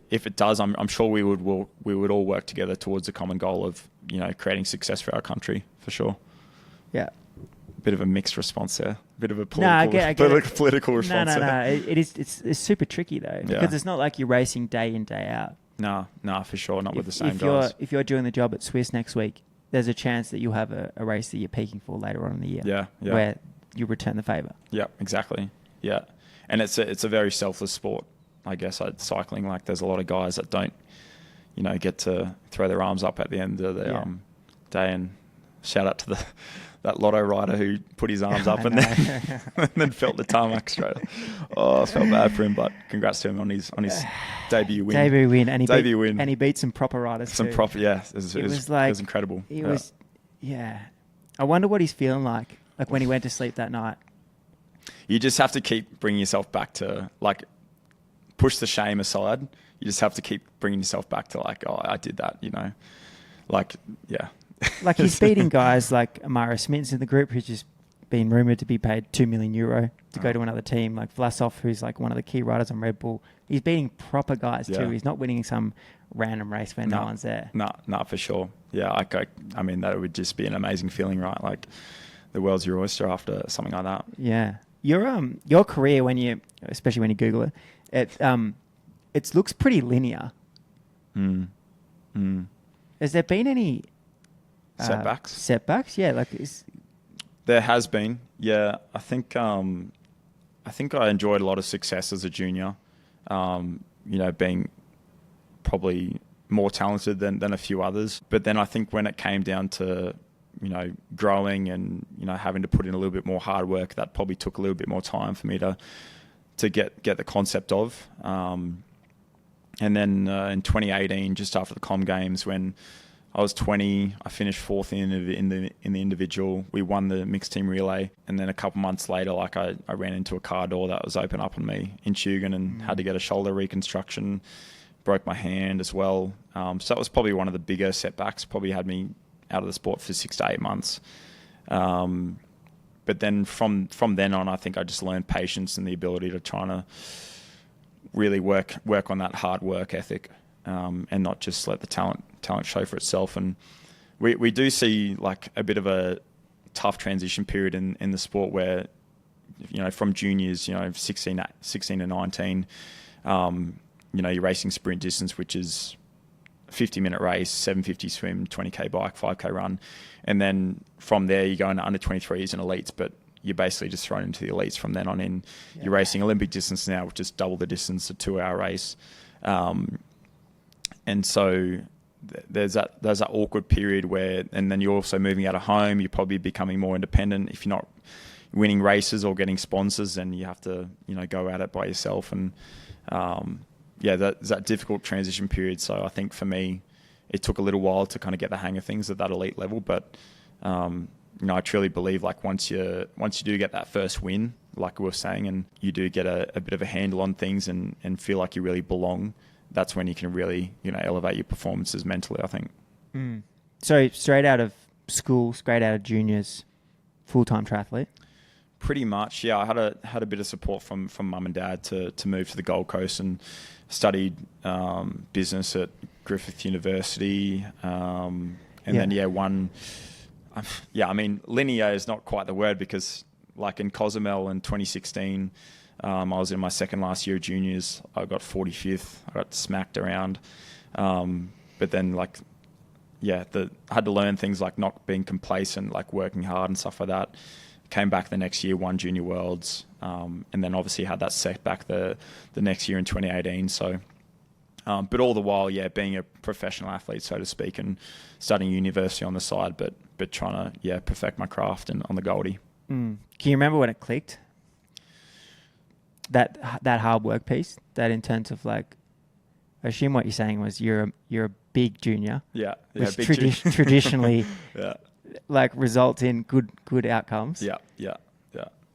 if it does, I'm sure we would all work together towards a common goal of, you know, creating success for our country for sure.
Yeah.
Bit of a mixed response there. Bit of a political response there.
No. It's super tricky though, because it's not like you're racing day in, day out.
No, for sure. Not with the same guys.
If you're doing the job at Swiss next week, there's a chance that you'll have a race that you're peaking for later on in the year.
Yeah.
Where you return the favour.
Yeah, exactly. Yeah. And it's a very selfless sport, I guess. Cycling, like there's a lot of guys that don't, you know, get to throw their arms up at the end of the day. And shout out to that lotto rider who put his arms up and then felt the tarmac straight. Oh, I felt bad for him, but congrats to him on his debut win.
And he beat some proper riders
too. It was incredible.
I wonder what he's feeling like when he went to sleep that night.
You just have to keep bringing yourself back to, like, push the shame aside. You just have to keep bringing yourself back to, like, oh, I did that, you know. Like, yeah.
Like, he's beating guys like Amara Smith's in the group, who's just been rumoured to be paid €2 million to go to another team. Like Vlasov, who's like one of the key riders on Red Bull. He's beating proper guys too. He's not winning some random race where no one's there.
No, for sure. Yeah, I mean, that would just be an amazing feeling, right? Like, the world's your oyster after something like that.
Yeah. Your career, especially when you Google it, it looks pretty linear. Has there been any
setbacks?
Setbacks, yeah.
There has been, yeah. I think I enjoyed a lot of success as a junior. You know, being probably more talented than a few others. But then I think when it came down to, you know, growing and, you know, having to put in a little bit more hard work, that probably took a little bit more time for me to get the concept of. And then in 2018, just after the Com Games, when I was 20, I finished fourth in the individual. We won the mixed team relay, and then a couple months later, like I ran into a car door that was open up on me in Tugun and had to get a shoulder reconstruction. Broke my hand as well. So that was probably one of the bigger setbacks. Probably had me out of the sport for 6 to 8 months. But then from then on, I think I just learned patience and the ability to try to really work on that hard work ethic, and not just let the talent show for itself. And we do see like a bit of a tough transition period in the sport where, you know, from juniors, you know, 16 to 19, you know, you're racing sprint distance, which is 50-minute race, 750 swim, 20k bike, 5k run. And then from there, you go into under 23s and elites, but you're basically just thrown into the elites from then on in. Yeah. You're racing Olympic distance now, which is double the distance, a 2-hour race. And so there's that awkward period where, and then you're also moving out of home, you're probably becoming more independent. If you're not winning races or getting sponsors, then you have to, you know, go at it by yourself. And there's that difficult transition period. So I think for me, it took a little while to kind of get the hang of things at that elite level. But, you know, I truly believe like once you do get that first win, like we were saying, and you do get a bit of a handle on things and feel like you really belong, that's when you can really, you know, elevate your performances mentally, I think.
So straight out of school, straight out of juniors, full-time triathlete?
Pretty much, yeah. I had a bit of support from mum and dad to move to the Gold Coast, and studied business at Griffith University, and then I mean, linear is not quite the word, because like in Cozumel in 2016, I was in my second last year of juniors. I got 45th. I got smacked around, but then I had to learn things like not being complacent, like working hard and stuff like that. came back the next year, won Junior Worlds, and then obviously had that setback the next year in 2018. So, but all the while, being a professional athlete, so to speak, and studying university on the side, but trying to perfect my craft and on the Goldie.
Can you remember when it clicked? That hard work piece. That in terms of like, I assume what you're saying was you're a big junior.
Yeah.
Which
Big
traditionally,
yeah.
like results in good outcomes.
Yeah.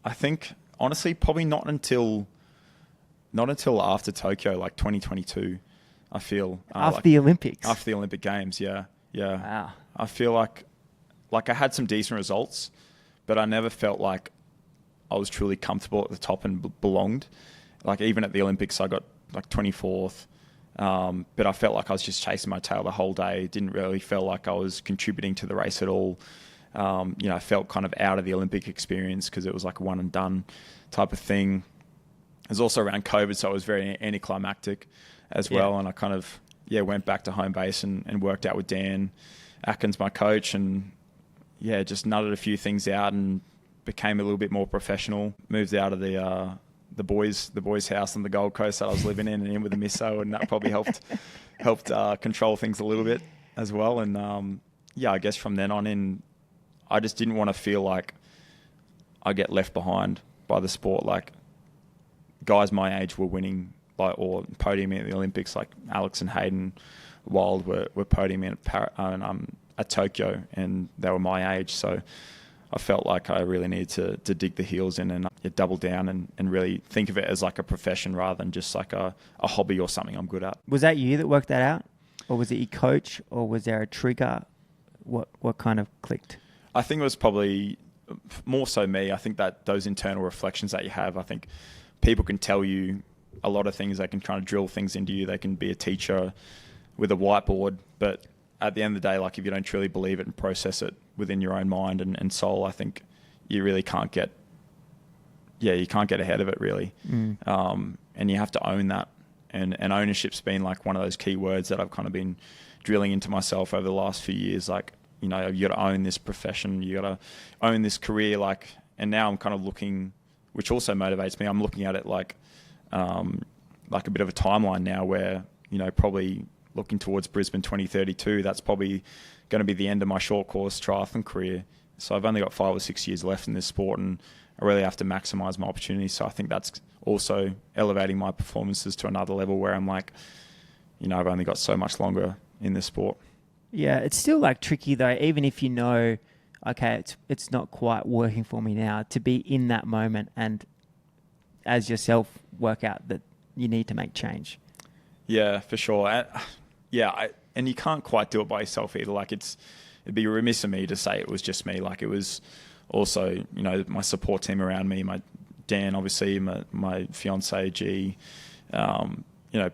I think honestly, probably not until after Tokyo, like 2022. I feel
after the Olympics.
After the Olympic Games, yeah.
Wow.
I feel like I had some decent results, but I never felt like I was truly comfortable at the top and belonged. Like even at the Olympics, I got like 24th, but I felt like I was just chasing my tail the whole day. Didn't really feel like I was contributing to the race at all. I felt kind of out of the Olympic experience because it was like a one and done type of thing. It was also around COVID, so it was very anticlimactic as well. And I kind of went back to home base and worked out with Dan Atkins, my coach, and just nutted a few things out and became a little bit more professional. Moved out of the boys' house on the Gold Coast that I was living in and in with the misso, and that probably helped control things a little bit as well. And I guess from then on in, I just didn't want to feel like I get left behind by the sport. Like guys my age were winning or podiuming at the Olympics, like Alex and Hayden Wilde were podiuming at Tokyo, and they were my age. So I felt like I really needed to dig the heels in and double down and really think of it as like a profession rather than just like a hobby or something I'm good at.
Was that you that worked that out? Or was it your coach? Or was there a trigger? What kind of clicked?
I think it was probably more so me. I think that those internal reflections that you have, I think people can tell you a lot of things. They can try to drill things into you. They can be a teacher with a whiteboard, but at the end of the day, like if you don't truly believe it and process it within your own mind and soul, I think you really can't get ahead of it really. And you have to own that. And ownership's been like one of those key words that I've kind of been drilling into myself over the last few years. Like, you got to own this profession, you got to own this career. And now I'm kind of looking, which also motivates me. I'm looking at it like a bit of a timeline now where, probably looking towards Brisbane 2032, that's probably going to be the end of my short course triathlon career. So I've only got 5 or 6 years left in this sport, and I really have to maximize my opportunities. So I think that's also elevating my performances to another level where I'm like, I've only got so much longer in this sport.
Yeah, it's still like tricky though, even if okay, it's not quite working for me now, to be in that moment and as yourself work out that you need to make change.
Yeah, for sure. And you can't quite do it by yourself either. Like it'd be remiss of me to say it was just me. Like it was also, my support team around me, my Dan, obviously, my fiance, G,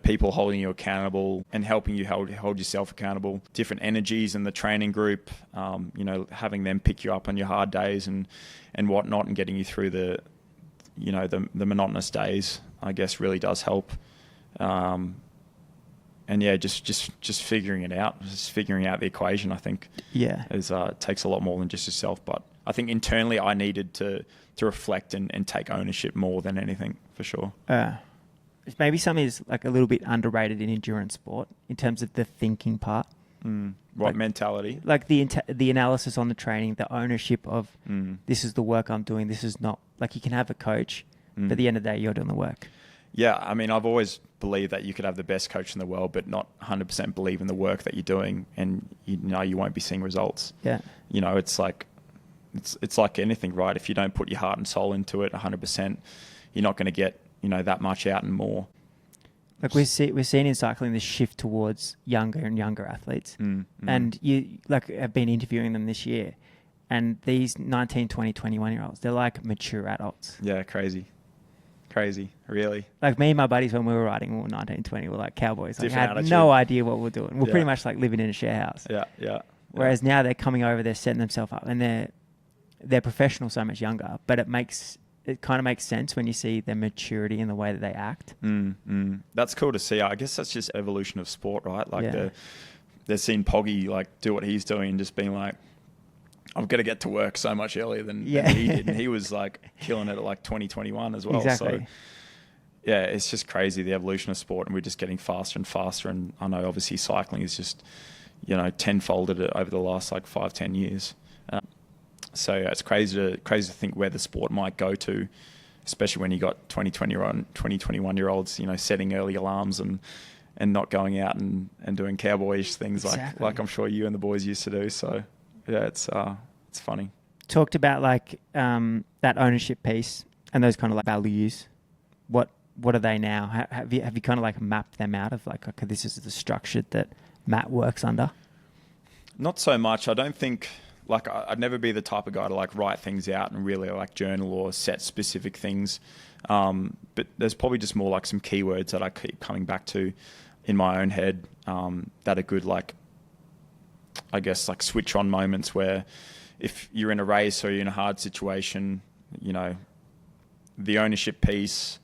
people holding you accountable and helping you hold yourself accountable. Different energies in the training group, having them pick you up on your hard days and whatnot, and getting you through the monotonous days, I guess, really does help. Just figuring it out, just figuring out the equation, I think, takes a lot more than just yourself. But I think internally I needed to reflect and take ownership more than anything, for sure.
Maybe something is like a little bit underrated in endurance sport in terms of the thinking part.
Mentality?
Like the analysis on the training, the ownership of this is the work I'm doing, this is not. Like you can have a coach, but at the end of the day, you're doing the work.
Yeah, I mean, I've always believed that you could have the best coach in the world, but not 100% believe in the work that you're doing, and you won't be seeing results.
Yeah,
it's like anything, right? If you don't put your heart and soul into it 100%, you're not going to get that much out and more.
Like we're seeing in cycling this shift towards younger and younger athletes, and you have been interviewing them this year, and these 19, 20, 21-year-olds, they're like mature adults.
Yeah, crazy, really.
Like me and my buddies when we were riding, we were 19, 20, we were like cowboys. Like, had
attitude.
no idea what we're doing. We're pretty much like living in a share house.
Yeah.
Whereas now they're coming over, they're setting themselves up, and they're professional so much younger. But it kind of makes sense when you see their maturity in the way that they act.
That's cool to see. I guess that's just evolution of sport, right? Like they're seeing Poggy like do what he's doing and just being like,
I'm going to get to work so much earlier than he did. And he was like killing it at like 2021 as well.
Exactly.
So yeah, it's just crazy, the evolution of sport, and we're just getting faster and faster. And I know obviously cycling is just, tenfolded it over the last like 5-10 years. So yeah, it's crazy to think where the sport might go to, especially when you got 21-year-olds, setting early alarms and not going out and doing cowboyish things like I'm sure you and the boys used to do. So yeah, it's funny.
Talked about like that ownership piece and those kind of like values. What are they now? Have you kind of like mapped them out of like, okay, this is the structure that Matt works under?
Not so much. I don't think, like, I'd never be the type of guy to like write things out and really like journal or set specific things. But there's probably just more like some keywords that I keep coming back to in my own head that are good, like, I guess, like switch on moments where if you're in a race or you're in a hard situation, the ownership piece,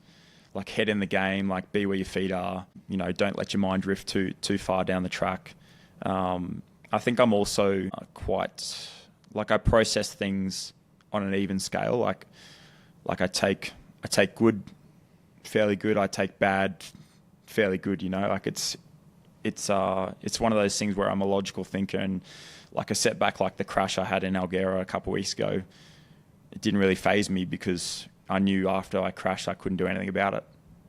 like head in the game, like be where your feet are, don't let your mind drift too far down the track. I think I'm also quite, like, I process things on an even scale. Like I take good, fairly good. I take bad, fairly good. Like it's one of those things where I'm a logical thinker, and like a setback like the crash I had in Alghero a couple of weeks ago, it didn't really faze me because I knew after I crashed I couldn't do anything about it.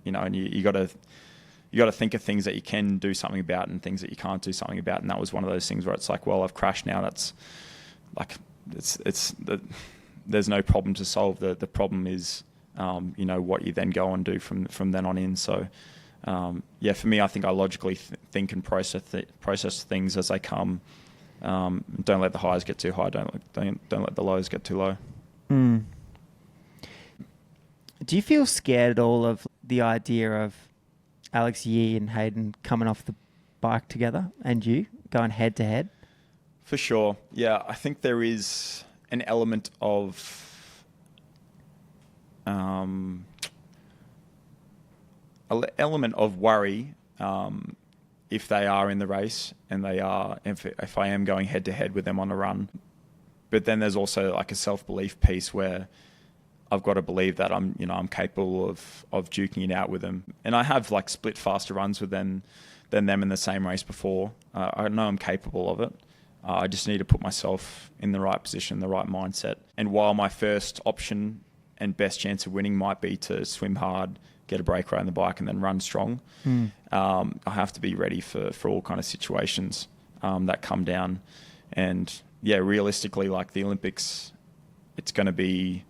And you got to think of things that you can do something about and things that you can't do something about. And that was one of those things where it's like, well, I've crashed now. That's like, there's no problem to solve. The problem is, what you then go and do from then on in. So, for me, I think I logically think and process things as they come. Don't let the highs get too high. Don't let the lows get too low.
Mm. Do you feel scared at all of the idea of Alex, Yee and Hayden coming off the bike together and you going head to head?
For sure. Yeah, I think there is an element of worry if they are in the race and if I am going head to head with them on a run. But then there's also like a self-belief piece where I've got to believe that I'm capable of duking it out with them. And I have like split faster runs with them than them in the same race before. I know I'm capable of it. I just need to put myself in the right position, the right mindset. And while my first option and best chance of winning might be to swim hard, get a break around the bike and then run strong, I have to be ready for all kind of situations that come down. And yeah, realistically, like the Olympics, it's going to be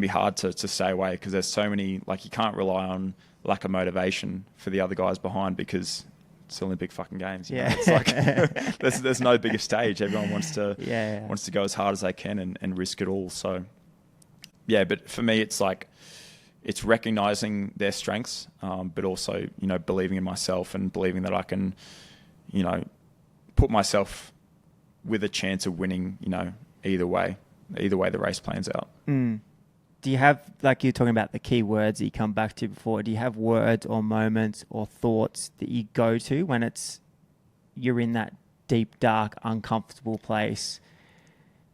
hard to stay away because there's so many, like you can't rely on lack of motivation for the other guys behind because it's Olympic fucking games. It's like there's no bigger stage. Everyone wants to go as hard as they can and risk it all. So yeah, but for me, it's like it's recognizing their strengths, but also believing in myself and believing that I can put myself with a chance of winning. Either way the race plans out.
Do you have, like you're talking about the key words that you come back to before, do you have words or moments or thoughts that you go to when you're in that deep, dark, uncomfortable place,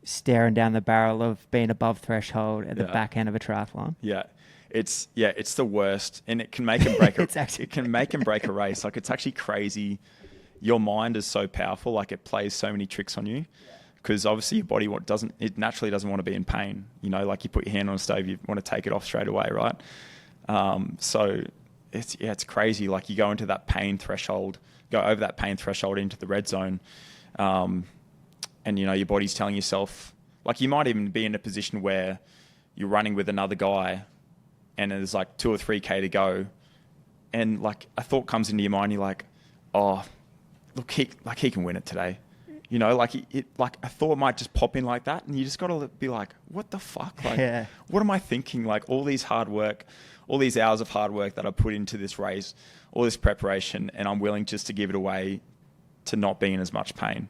staring down the barrel of being above threshold at the back end of a triathlon?
Yeah. It's the worst, and it can make and break it can make and break a race. Like, it's actually crazy. Your mind is so powerful, like it plays so many tricks on you. Because obviously your body naturally doesn't want to be in pain. Like you put your hand on a stove, you want to take it off straight away, right? So it's crazy. Like you go into that pain threshold, go over that pain threshold into the red zone, and your body's telling yourself, like you might even be in a position where you're running with another guy, and there's like 2 or 3K to go, and like a thought comes into your mind, you're like, oh, look, he can win it today. Like a thought might just pop in like that, and you just got to be like, what the fuck? Like, what am I thinking? Like all these hard work, all these hours of hard work that I put into this race, all this preparation, and I'm willing just to give it away to not be in as much pain.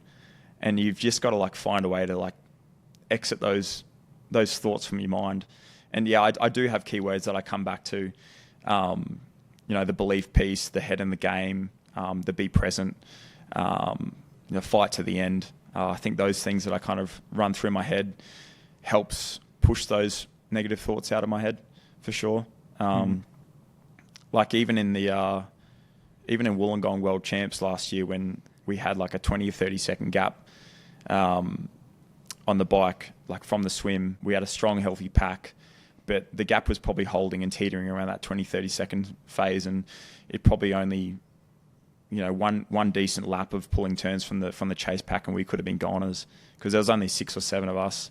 And you've just got to like find a way to like exit those thoughts from your mind. And yeah, I do have keywords that I come back to, the belief piece, the head in the game, the be present, fight to the end.
I think those things that I kind of run through my head helps push those negative thoughts out of my head for sure. Like even in Wollongong World Champs last year, when we had like a 20 or 30 second gap on the bike, like from the swim, we had a strong, healthy pack, but the gap was probably holding and teetering around that 20, 30 second phase. And it probably only, one decent lap of pulling turns from the chase pack, and we could have been goners because there was only 6 or 7 of us.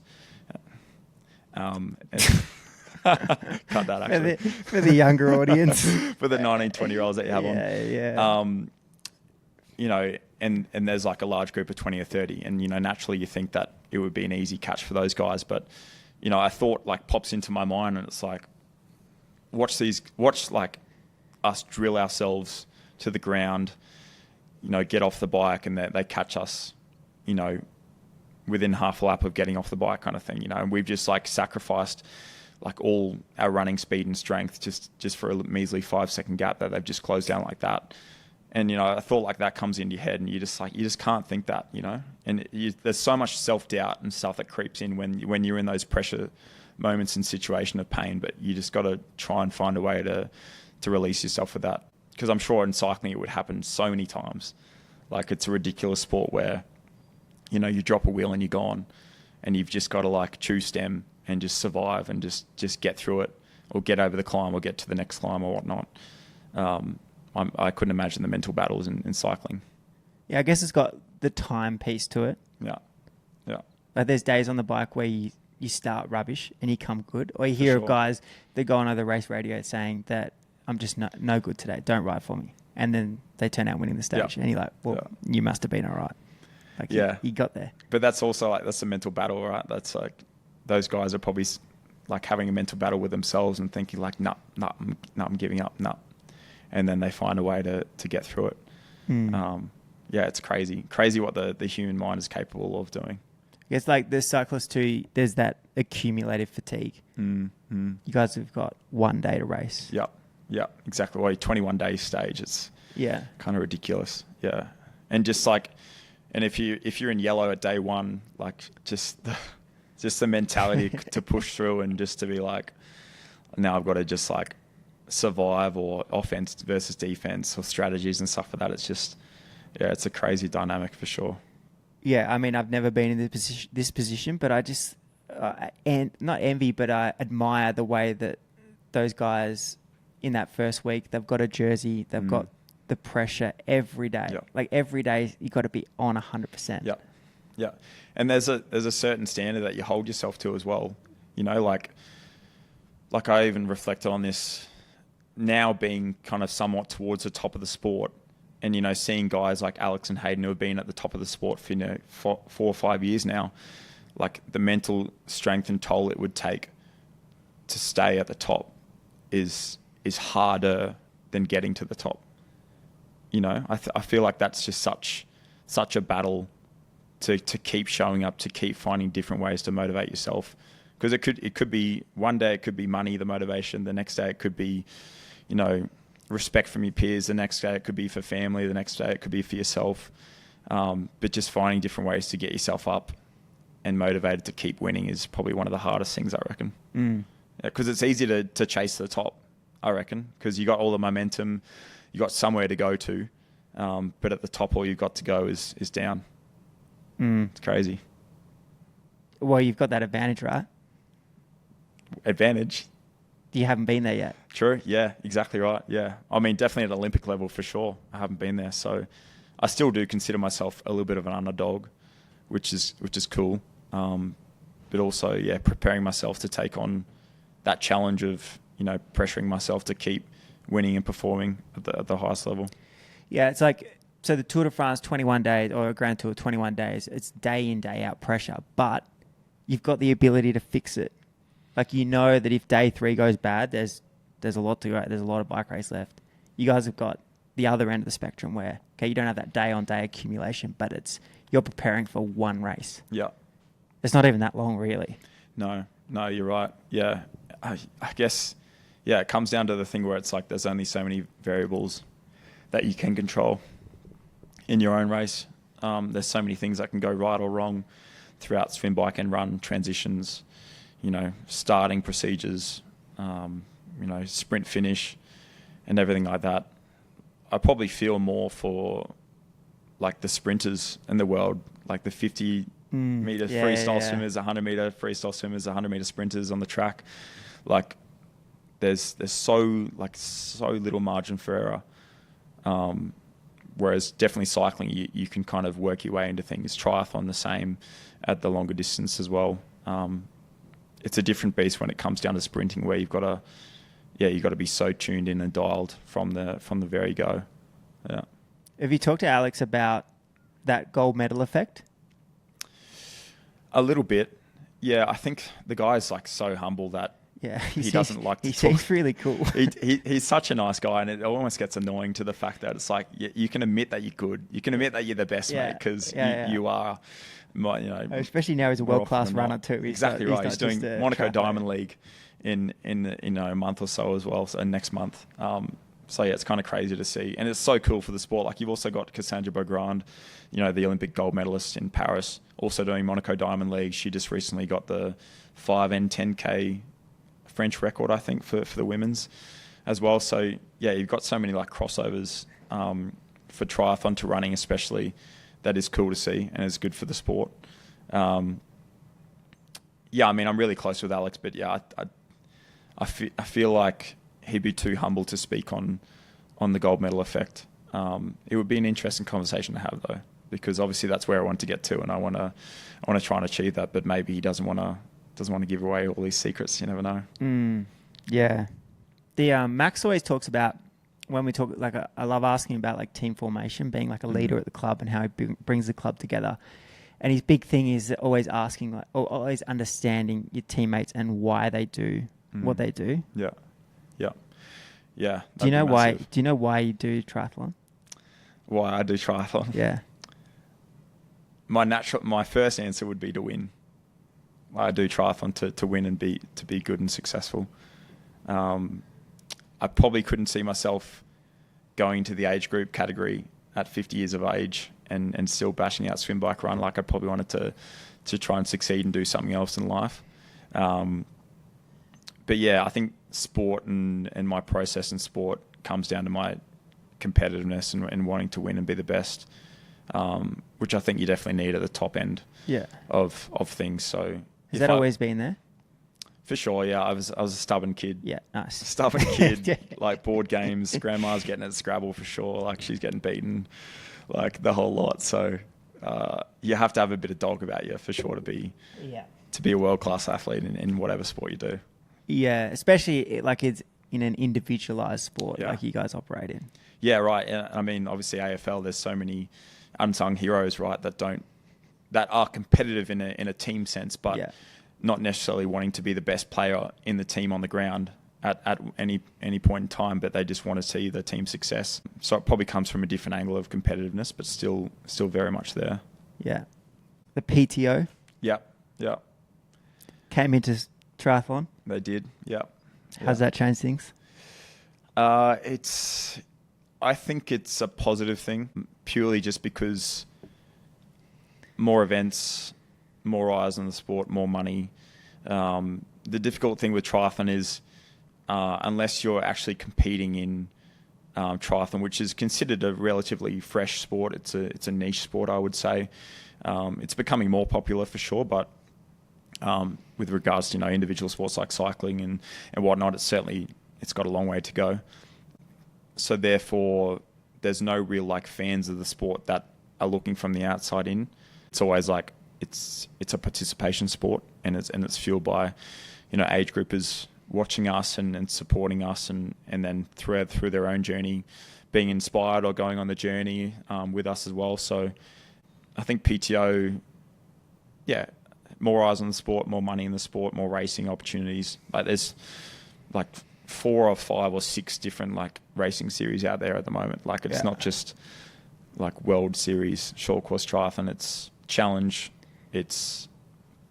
Cut that actually.
For the younger audience.
For the 19, 20-year-olds that you have on.
Yeah.
And there's like a large group of 20 or 30, and, naturally you think that it would be an easy catch for those guys. But, I thought like pops into my mind, and it's like, watch like us drill ourselves to the ground, get off the bike, and they catch us, within half a lap of getting off the bike kind of thing, and we've just like sacrificed like all our running speed and strength just for a measly 5-second gap that they've just closed down like that. And, I thought like that comes into your head, and you just can't think that, and there's so much self-doubt and stuff that creeps in when you're in those pressure moments and situation of pain, but you just got to try and find a way to release yourself with that. Because I'm sure in cycling it would happen so many times. Like it's a ridiculous sport where, you drop a wheel and you're gone, and you've just got to like chew stem and just survive and just get through it, or get over the climb, or get to the next climb or whatnot. I couldn't imagine the mental battles in cycling.
Yeah, I guess it's got the time piece to it.
Yeah.
Like there's days on the bike where you start rubbish and you come good, or you hear of guys that go on over the race radio saying that I'm just no good today, don't ride for me, and then they turn out winning the stage, and you're like, well, you must have been all right. Like you got there.
But that's also like, that's a mental battle, right? That's like, those guys are probably like having a mental battle with themselves and thinking like, no, I'm giving up, no. And then they find a way to get through it. It's crazy what the human mind is capable of doing.
It's like the cyclist too, there's that accumulative fatigue. You guys have got 1 day to race.
Yep, exactly. Well, 21-day stage, it's kind of ridiculous. Yeah. And just like, and if you're in yellow at day 1, like just the mentality to push through, and just to be like, now I've got to just like survive, or offense versus defense, or strategies and stuff like that. It's just, it's a crazy dynamic for sure.
Yeah, I mean, I've never been in this position, but I just, and not envy, but I admire the way that those guys in that first week, they've got a jersey, they've got the pressure every day. Like every day, you got to be on 100%.
Yeah. And there's a certain standard that you hold yourself to as well. Like I even reflected on this now, being kind of somewhat towards the top of the sport, and, seeing guys like Alex and Hayden who have been at the top of the sport for 4 or 5 years now, like the mental strength and toll it would take to stay at the top is harder than getting to the top. I feel like that's just such a battle to keep showing up, to keep finding different ways to motivate yourself. Because it could be one day it could be money, the motivation. The next day it could be, respect from your peers. The next day it could be for family. The next day it could be for yourself. But just finding different ways to get yourself up and motivated to keep winning is probably one of the hardest things, I reckon. Because it's easy to chase the top, I reckon, because you got all the momentum, you got somewhere to go to, but at the top all you've got to go is down. It's crazy.
Well, you've got that advantage, right?
Advantage?
You haven't been there yet.
True, yeah, exactly right, yeah. I mean, definitely at Olympic level for sure. I haven't been there, so I still do consider myself a little bit of an underdog, which is cool. But also, preparing myself to take on that challenge of, pressuring myself to keep winning and performing at the highest level. Yeah,
it's like, so the Tour de France 21 days, or a Grand Tour 21 days, it's day in, day out pressure, but you've got the ability to fix it. Like, that if day 3 goes bad, there's a lot to go. There's a lot of bike race left. You guys have got the other end of the spectrum where, you don't have that day on day accumulation, but you're preparing for one race.
Yeah.
It's not even that long, really.
No, you're right. Yeah. I guess, it comes down to the thing where it's like there's only so many variables that you can control in your own race. There's so many things that can go right or wrong throughout swim, bike and run, transitions, starting procedures, sprint finish and everything like that. I probably feel more for like the sprinters in the world, like the 50 meter freestyle swimmers, 100 meter freestyle swimmers, 100 meter sprinters on the track. Like there's so little margin for error. Whereas definitely cycling, you can kind of work your way into things. Triathlon the same at the longer distance as well. It's a different beast when it comes down to sprinting, where you've got to be so tuned in and dialed from the very go. Yeah.
Have you talked to Alex about that gold medal effect?
A little bit. Yeah, I think the guy's like so humble that he doesn't like to talk.
He seems really cool.
He's such a nice guy, and it almost gets annoying to the fact that it's like you can admit that you're good. You can admit that you're the best, mate, because you are.
Especially now he's a world-class runner too.
Exactly right. He's doing Monaco Diamond League in a month or so as well. So next month. So yeah, it's kind of crazy to see, and it's so cool for the sport. Like you've also got Cassandra Beaugrand, the Olympic gold medalist in Paris, also doing Monaco Diamond League. She just recently got the 5 and 10K French record, I think, for the women's as well. So yeah, you've got so many like crossovers for triathlon to running, especially. That is cool to see, and it's good for the sport. I'm really close with Alex, but yeah, I feel like he'd be too humble to speak on the gold medal effect. It would be an interesting conversation to have, though, because obviously that's where I want to get to, and I want to try and achieve that. But maybe he doesn't want to give away all these secrets. You never know.
Yeah, the Max always talks about, when we talk, like I love asking about like team formation, being like a leader at the club and how he brings the club together. And his big thing is always asking, like, always understanding your teammates and why they do what they do.
Yeah.
Do you know why? Do you know why you do triathlon?
Why I do triathlon?
Yeah.
My first answer would be to win. I do triathlon to win and be good and successful. I probably couldn't see myself going to the age group category at 50 years of age and still bashing out swim, bike, run. Like I probably wanted to try and succeed and do something else in life. But yeah, I think sport and my process in sport comes down to my competitiveness and wanting to win and be the best, which I think you definitely need at the top end of things. So
has that always been there?
For sure, yeah. I was a stubborn kid.
Yeah, nice.
Stubborn kid, like board games. Grandma's getting at Scrabble for sure. Like she's getting beaten, like the whole lot. So you have to have a bit of dog about you for sure to be a world-class athlete in whatever sport you do. Yeah,
especially like it's in an individualized sport like you guys operate in.
Yeah, right. I mean, obviously AFL, there's so many unsung heroes, right, that are competitive in a team sense, but not necessarily wanting to be the best player in the team on the ground at any point in time, but they just want to see the team success. So it probably comes from a different angle of competitiveness, but still very much there. Yeah.
The PTO.
Yeah.
Came into triathlon.
They did. Yeah.
How's that changed things?
I think it's a positive thing, purely just because more events, more eyes on the sport, more money. The difficult thing with triathlon is unless you're actually competing in triathlon, which is considered a relatively fresh sport, it's a niche sport, I would say. It's becoming more popular for sure, but with regards to individual sports like cycling and whatnot, it's got a long way to go. So therefore, there's no real like fans of the sport that are looking from the outside in. It's always like it's a participation sport, and it's fueled by age groupers watching us and supporting us, and then through their own journey, being inspired or going on the journey with us as well. So I think PTO, more eyes on the sport, more money in the sport, more racing opportunities. Like there's like 4 or 5 or 6 different like racing series out there at the moment. Like it's not just like World Series short course triathlon. It's Challenge, it's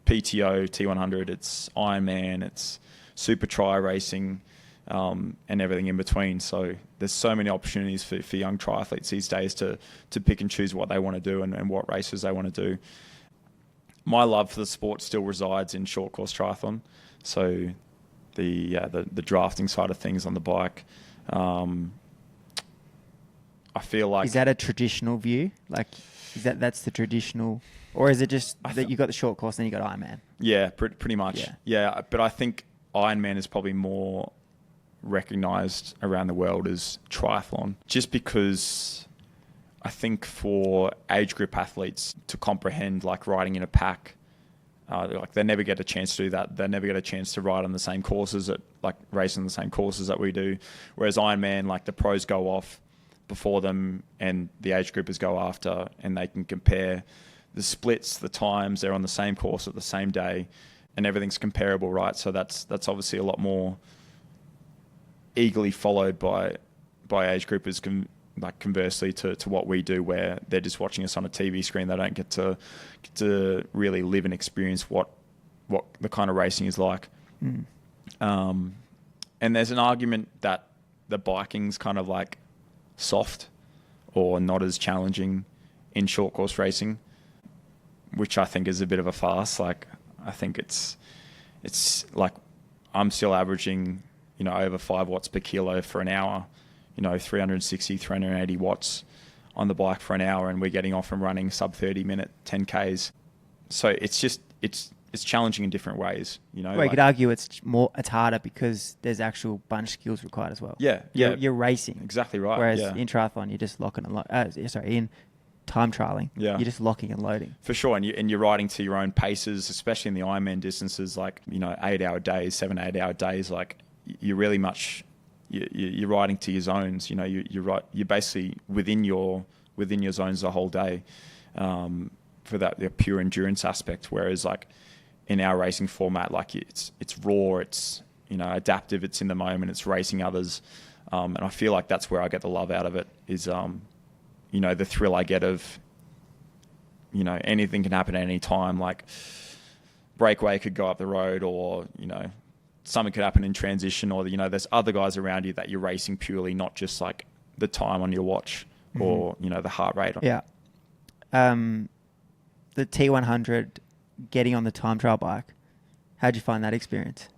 PTO T100, it's Ironman, it's Super Tri racing. and everything in between. So there's so many opportunities for young triathletes these days to pick and choose what they want to do and what races they want to do. My love for the sport still resides in short course triathlon. So the drafting side of things on the bike. I feel like...
Is that a traditional view? Like, that's the traditional... Or is it just that you got the short course and you got Ironman?
Yeah, pretty much. Yeah, but I think Ironman is probably more recognised around the world as triathlon. Just because I think for age group athletes to comprehend like riding in a pack, like they never get a chance to do that. They never get a chance to ride on the same courses, race on the same courses that we do. Whereas Ironman, like the pros go off before them and the age groupers go after, and they can compare the splits, the times. They're on the same course at the same day, and everything's comparable, right? So that's obviously a lot more eagerly followed by age groupers. Conversely to what we do, where they're just watching us on a TV screen. They don't get to really live and experience what the kind of racing is like. And there's an argument that the biking's kind of like soft or not as challenging in short course racing, which I think is a bit of a farce. Like, I think it's like I'm still averaging, over 5 watts per kilo for an hour, 360, 380 watts on the bike for an hour, and we're getting off and running sub 30-minute 10Ks. So it's challenging in different ways,
Well, you could argue it's harder because there's actual bunch skills required as well.
Yeah.
You're racing.
Exactly right.
Whereas in triathlon, you're just locking and in time trialing, you're just locking and loading.
For sure, and you're riding to your own paces, especially in the Ironman distances, like 8-hour days, 7-8 hour days. Like you're really much you're riding to your zones. You're basically within your zones the whole day for the pure endurance aspect. Whereas like in our racing format, like it's raw, it's adaptive, it's in the moment, it's racing others, and I feel like that's where I get the love out of it. Is the thrill I get of anything can happen at any time. Like breakaway could go up the road, or something could happen in transition, or there's other guys around you that you're racing purely, not just like the time on your watch or the heart rate.
Yeah. The T100, getting on the time trial bike, how'd you find that experience?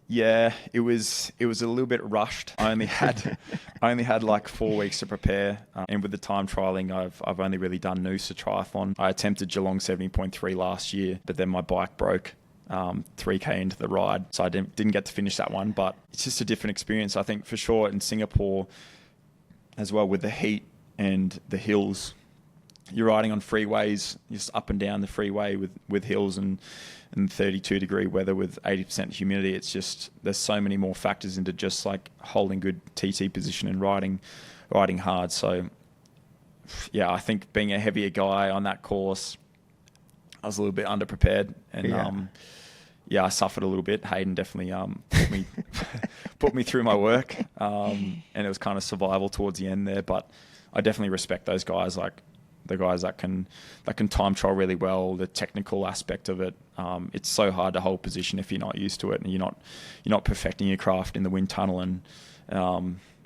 Yeah, it was a little bit rushed. I only had like 4 weeks to prepare, and with the time trialing, I've only really done Noosa triathlon. I attempted Geelong 70.3 last year, but then my bike broke 3K into the ride, so I didn't get to finish that one. But it's just a different experience, I think, for sure. In Singapore, as well, with the heat and the hills, you're riding on freeways, just up and down the freeway with hills and 32-degree weather with 80% humidity. It's just, there's so many more factors into just like holding good TT position and riding hard. So yeah, I think being a heavier guy on that course, I was a little bit underprepared, and I suffered a little bit. Hayden definitely put me through my work, and it was kind of survival towards the end there. But I definitely respect those guys, like the guys that can time trial really well. The technical aspect of it, it's so hard to hold position if you're not used to it, and you're not perfecting your craft in the wind tunnel, and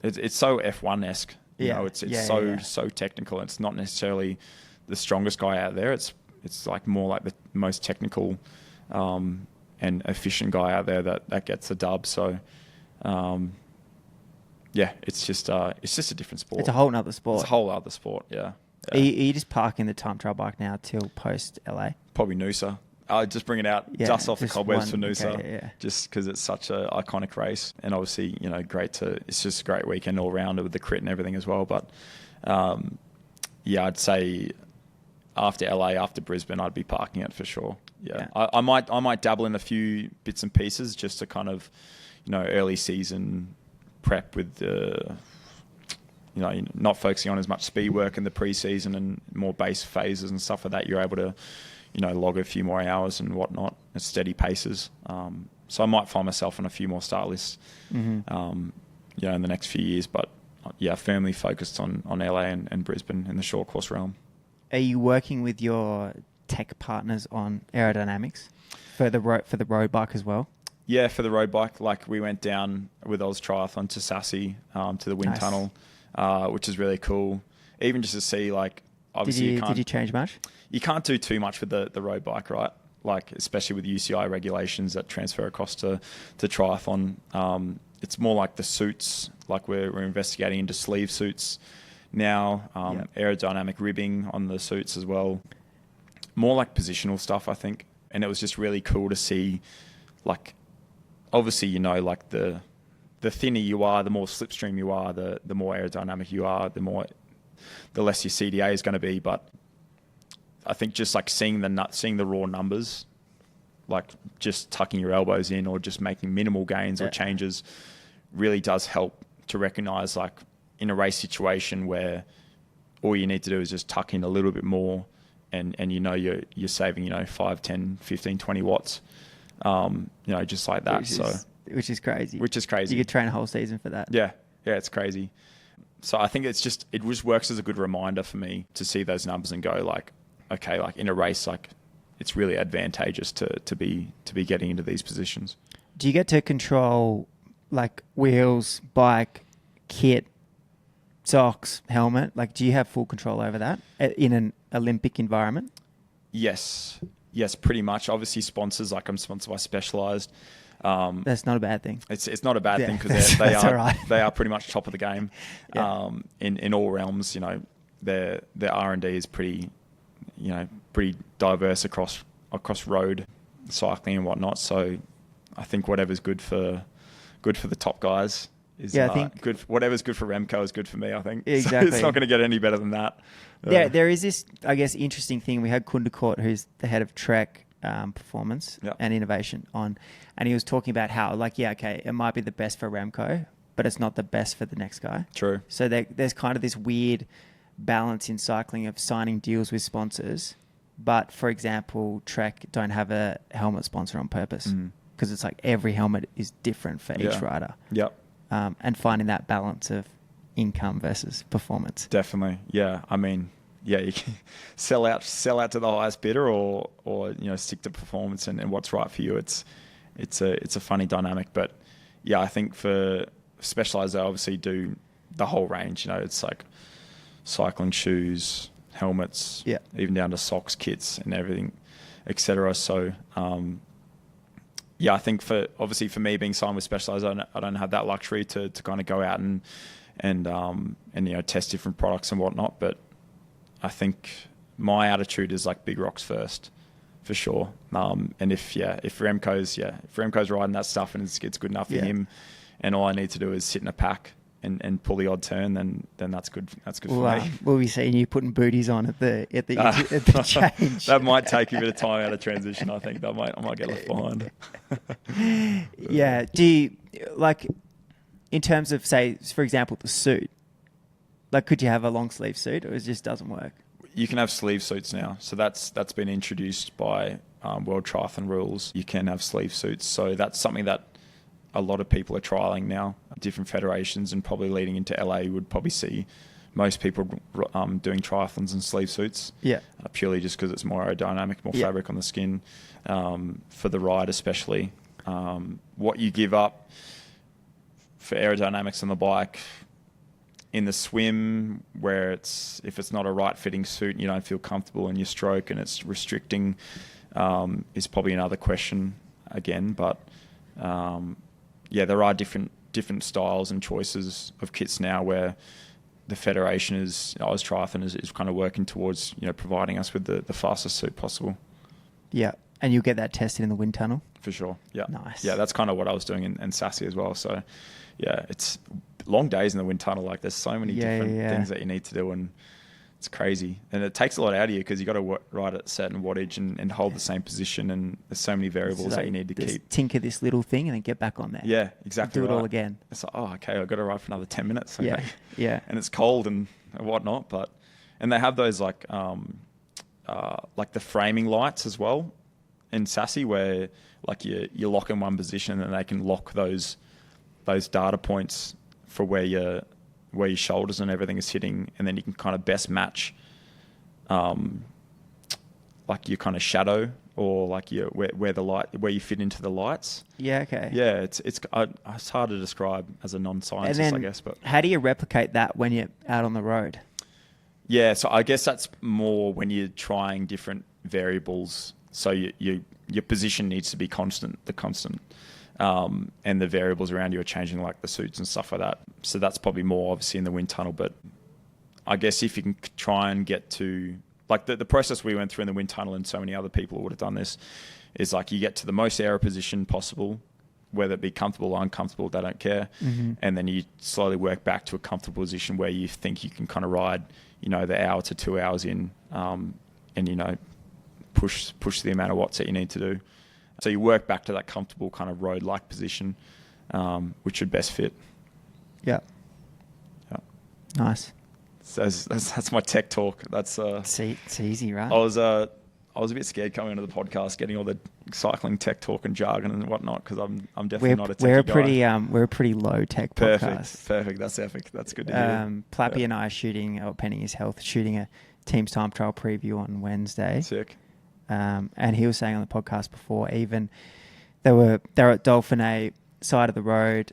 it's so F1-esque. It's so technical. It's not necessarily the strongest guy out there. It's like more like the most technical and efficient guy out there that gets the dub. So it's just a different sport.
It's a whole other sport.
It's a whole other sport. Yeah.
Are you just parking the time trial bike now till post LA?
Probably Noosa. I'll just bring it out, dust off the cobwebs for Noosa, just because it's such an iconic race, and obviously it's just a great weekend all round with the crit and everything as well. But I'd say after LA, after Brisbane, I'd be parking it for sure. Yeah. I might dabble in a few bits and pieces just to kind of early season prep with the. Not focusing on as much speed work in the pre-season and more base phases and stuff like that. You're able to, log a few more hours and whatnot at steady paces. So I might find myself on a few more start lists, in the next few years. But firmly focused on LA and Brisbane in the short course realm.
Are you working with your tech partners on aerodynamics for the road bike as well?
Yeah, for the road bike, like we went down with Oz Triathlon to Sassy, to the wind tunnel, which is really cool. Even just to see, like, obviously
did you change much?
You can't do too much with the road bike, right? Like, especially with UCI regulations that transfer across to triathlon. It's more like the suits, like we're investigating into sleeve suits now, aerodynamic ribbing on the suits as well. More like positional stuff, I think. And it was just really cool to see, like, obviously, you know, like the thinner you are, the more slipstream you are, the more aerodynamic you are, the less your CDA is going to be. But I think just like seeing the raw numbers, like just tucking your elbows in or just making minimal gains or changes, really does help to recognize, like, in a race situation where all you need to do is just tuck in a little bit more, and you know you're saving 5, 10, 15, 20 watts. Just like that.
Which is crazy.
Which is crazy.
You could train a whole season for that.
Yeah, it's crazy. So I think it just works as a good reminder for me to see those numbers and go, like, okay, like in a race, like it's really advantageous to be getting into these positions.
Do you get to control, like, wheels, bike, kit, socks, helmet? Like, do you have full control over that in an Olympic environment?
Yes, pretty much. Obviously, sponsors, like I'm sponsored by Specialized.
That's not a bad thing.
It's not a bad thing because they are pretty much top of the game in all realms. You know, their R&D is pretty diverse across road cycling and whatnot. So I think whatever's good for the top guys is
I think
good. Whatever's good for Remco is good for me, I think.
Exactly.
So it's not going to get any better than that.
There is this, I guess, interesting thing. We had Kundakort, who's the head of Trek performance and innovation on, and he was talking about how, like, it might be the best for Remco, but it's not the best for the next guy.
True.
So there's kind of this weird balance in cycling of signing deals with sponsors, but, for example, Trek don't have a helmet sponsor on purpose because it's like every helmet is different for each rider.
Yep.
And finding that balance of income versus performance.
Definitely. Yeah. I mean, you can sell out to the highest bidder or stick to performance and what's right for you. It's a funny dynamic, but I think for Specialized, they obviously do the whole range. It's like cycling shoes, helmets, even down to socks, kits and everything, etc. So, I think for me being signed with Specialized, I don't have that luxury to kind of go out and test different products and whatnot. But I think my attitude is like big rocks first, for sure. And if Remco's riding that stuff and it's good enough for him, and all I need to do is sit in a pack and pull the odd turn, then that's good. That's good for me.
We'll be seeing you putting booties on at the change.
That might take a bit of time out of transition. I think I might get left behind.
Yeah. Do you, like, in terms of, say, for example, the suit? Like, could you have a long sleeve suit, or it just doesn't work?
You can have sleeve suits now. So that's been introduced by World Triathlon rules. You can have sleeve suits. So that's something that a lot of people are trialing now. Different federations, and probably leading into LA, you would probably see most people doing triathlons in sleeve suits. Yeah. Purely just because it's more aerodynamic, more fabric on the skin, for the ride especially. What you give up for aerodynamics on the bike in the swim, where if it's not a right fitting suit and you don't feel comfortable in your stroke and it's restricting, is probably another question again. But there are different styles and choices of kits now where the federation Oz Triathlon is kind of working towards providing us with the fastest suit possible. Yeah.
And you'll get that tested in the wind tunnel?
For sure, yeah.
Nice.
Yeah, that's kind of what I was doing in Sassy as well. So, it's long days in the wind tunnel. Like, there's so many different things that you need to do, and it's crazy. And it takes a lot out of you because you got to ride at a certain wattage and hold the same position, and there's so many variables that you need to keep.
Tinker this little thing and then get back on there.
Yeah, exactly.
Do it all again.
It's like, oh, okay, I've got to ride for another 10 minutes. Okay.
Yeah.
And it's cold and whatnot, and they have those like the framing lights as well in Sassy, where like you lock in one position and they can lock those data points for where your shoulders and everything is hitting, and then you can kind of best match like your kind of shadow or like your where you fit into the lights.
Yeah. Okay.
Yeah, it's hard to describe as a non-scientist, I guess. But
how do you replicate that when you're out on the road?
Yeah, so I guess that's more when you're trying different variables. So your position needs to be constant, and the variables around you are changing, like the suits and stuff like that. So that's probably more obviously in the wind tunnel. But I guess if you can try and get to like the process we went through in the wind tunnel, and so many other people would have done this, is like you get to the most aero position possible, whether it be comfortable or uncomfortable, they don't care.
Mm-hmm.
And then you slowly work back to a comfortable position where you think you can kind of ride, the hour to 2 hours in, and, push the amount of watts that you need to do. So you work back to that comfortable kind of road-like position, which would best fit.
Yeah.
Yeah.
Nice.
So that's my tech talk. That's
it's easy, right?
I was a bit scared coming into the podcast, getting all the cycling tech talk and jargon and whatnot, because I'm definitely not a techie guy.
We're a pretty low tech podcast.
Perfect. That's epic. That's good to hear.
Plappy and I are shooting, Penning His Health, shooting a Teams Time Trial preview on Wednesday.
Sick.
And he was saying on the podcast before, even they're at Dauphiné side of the road.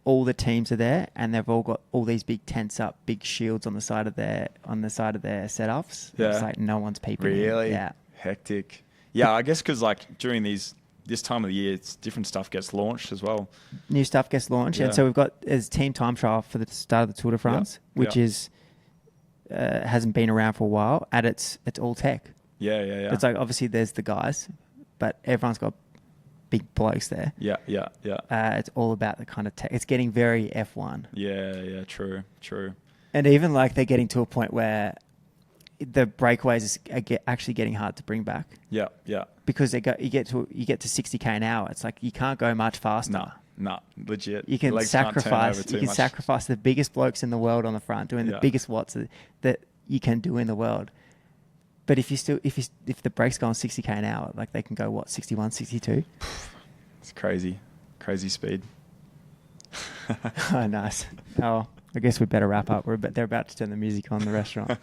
All the teams are there, and they've all got all these big tents up, big shields on the side of their setups.
Yeah.
It's like no one's peeping.
Really?
Yeah.
Hectic. Yeah, I guess because like during this time of the year, it's different stuff gets launched as well.
New stuff gets launched,
Yeah.
and so we've got as Team Time Trial for the start of the Tour de France, which is hasn't been around for a while, and it's all tech.
Yeah.
It's like obviously there's the guys, but everyone's got big blokes there.
Yeah.
It's all about the kind of tech. It's getting very F1.
Yeah. True.
And even like they're getting to a point where the breakaways are actually getting hard to bring back.
Yeah.
Because you get to 60k an hour. It's like you can't go much faster.
No, legit.
You can sacrifice the biggest blokes in the world on the front doing the biggest watts that you can do in the world. But if the brakes go on 60k an hour, like they can go 61, 62.
It's crazy speed.
Oh, nice. Oh, I guess we better wrap up. They're about to turn the music on in the restaurant.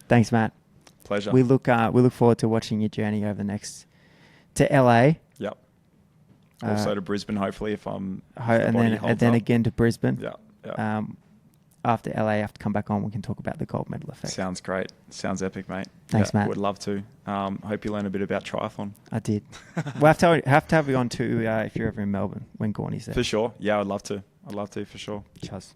Thanks, Matt.
Pleasure.
We look forward to watching your journey over to LA.
Yep. Also to Brisbane, hopefully,
and then again to Brisbane.
Yeah.
After LA, I have to come back on. We can talk about the gold medal effect.
Sounds great. Sounds epic, mate.
Thanks, Matt.
Would love to. Hope you learn a bit about triathlon.
I did. We'll have to have you on too if you're ever in Melbourne when Gorney's there.
For sure. Yeah, I'd love to. For sure.
Cheers.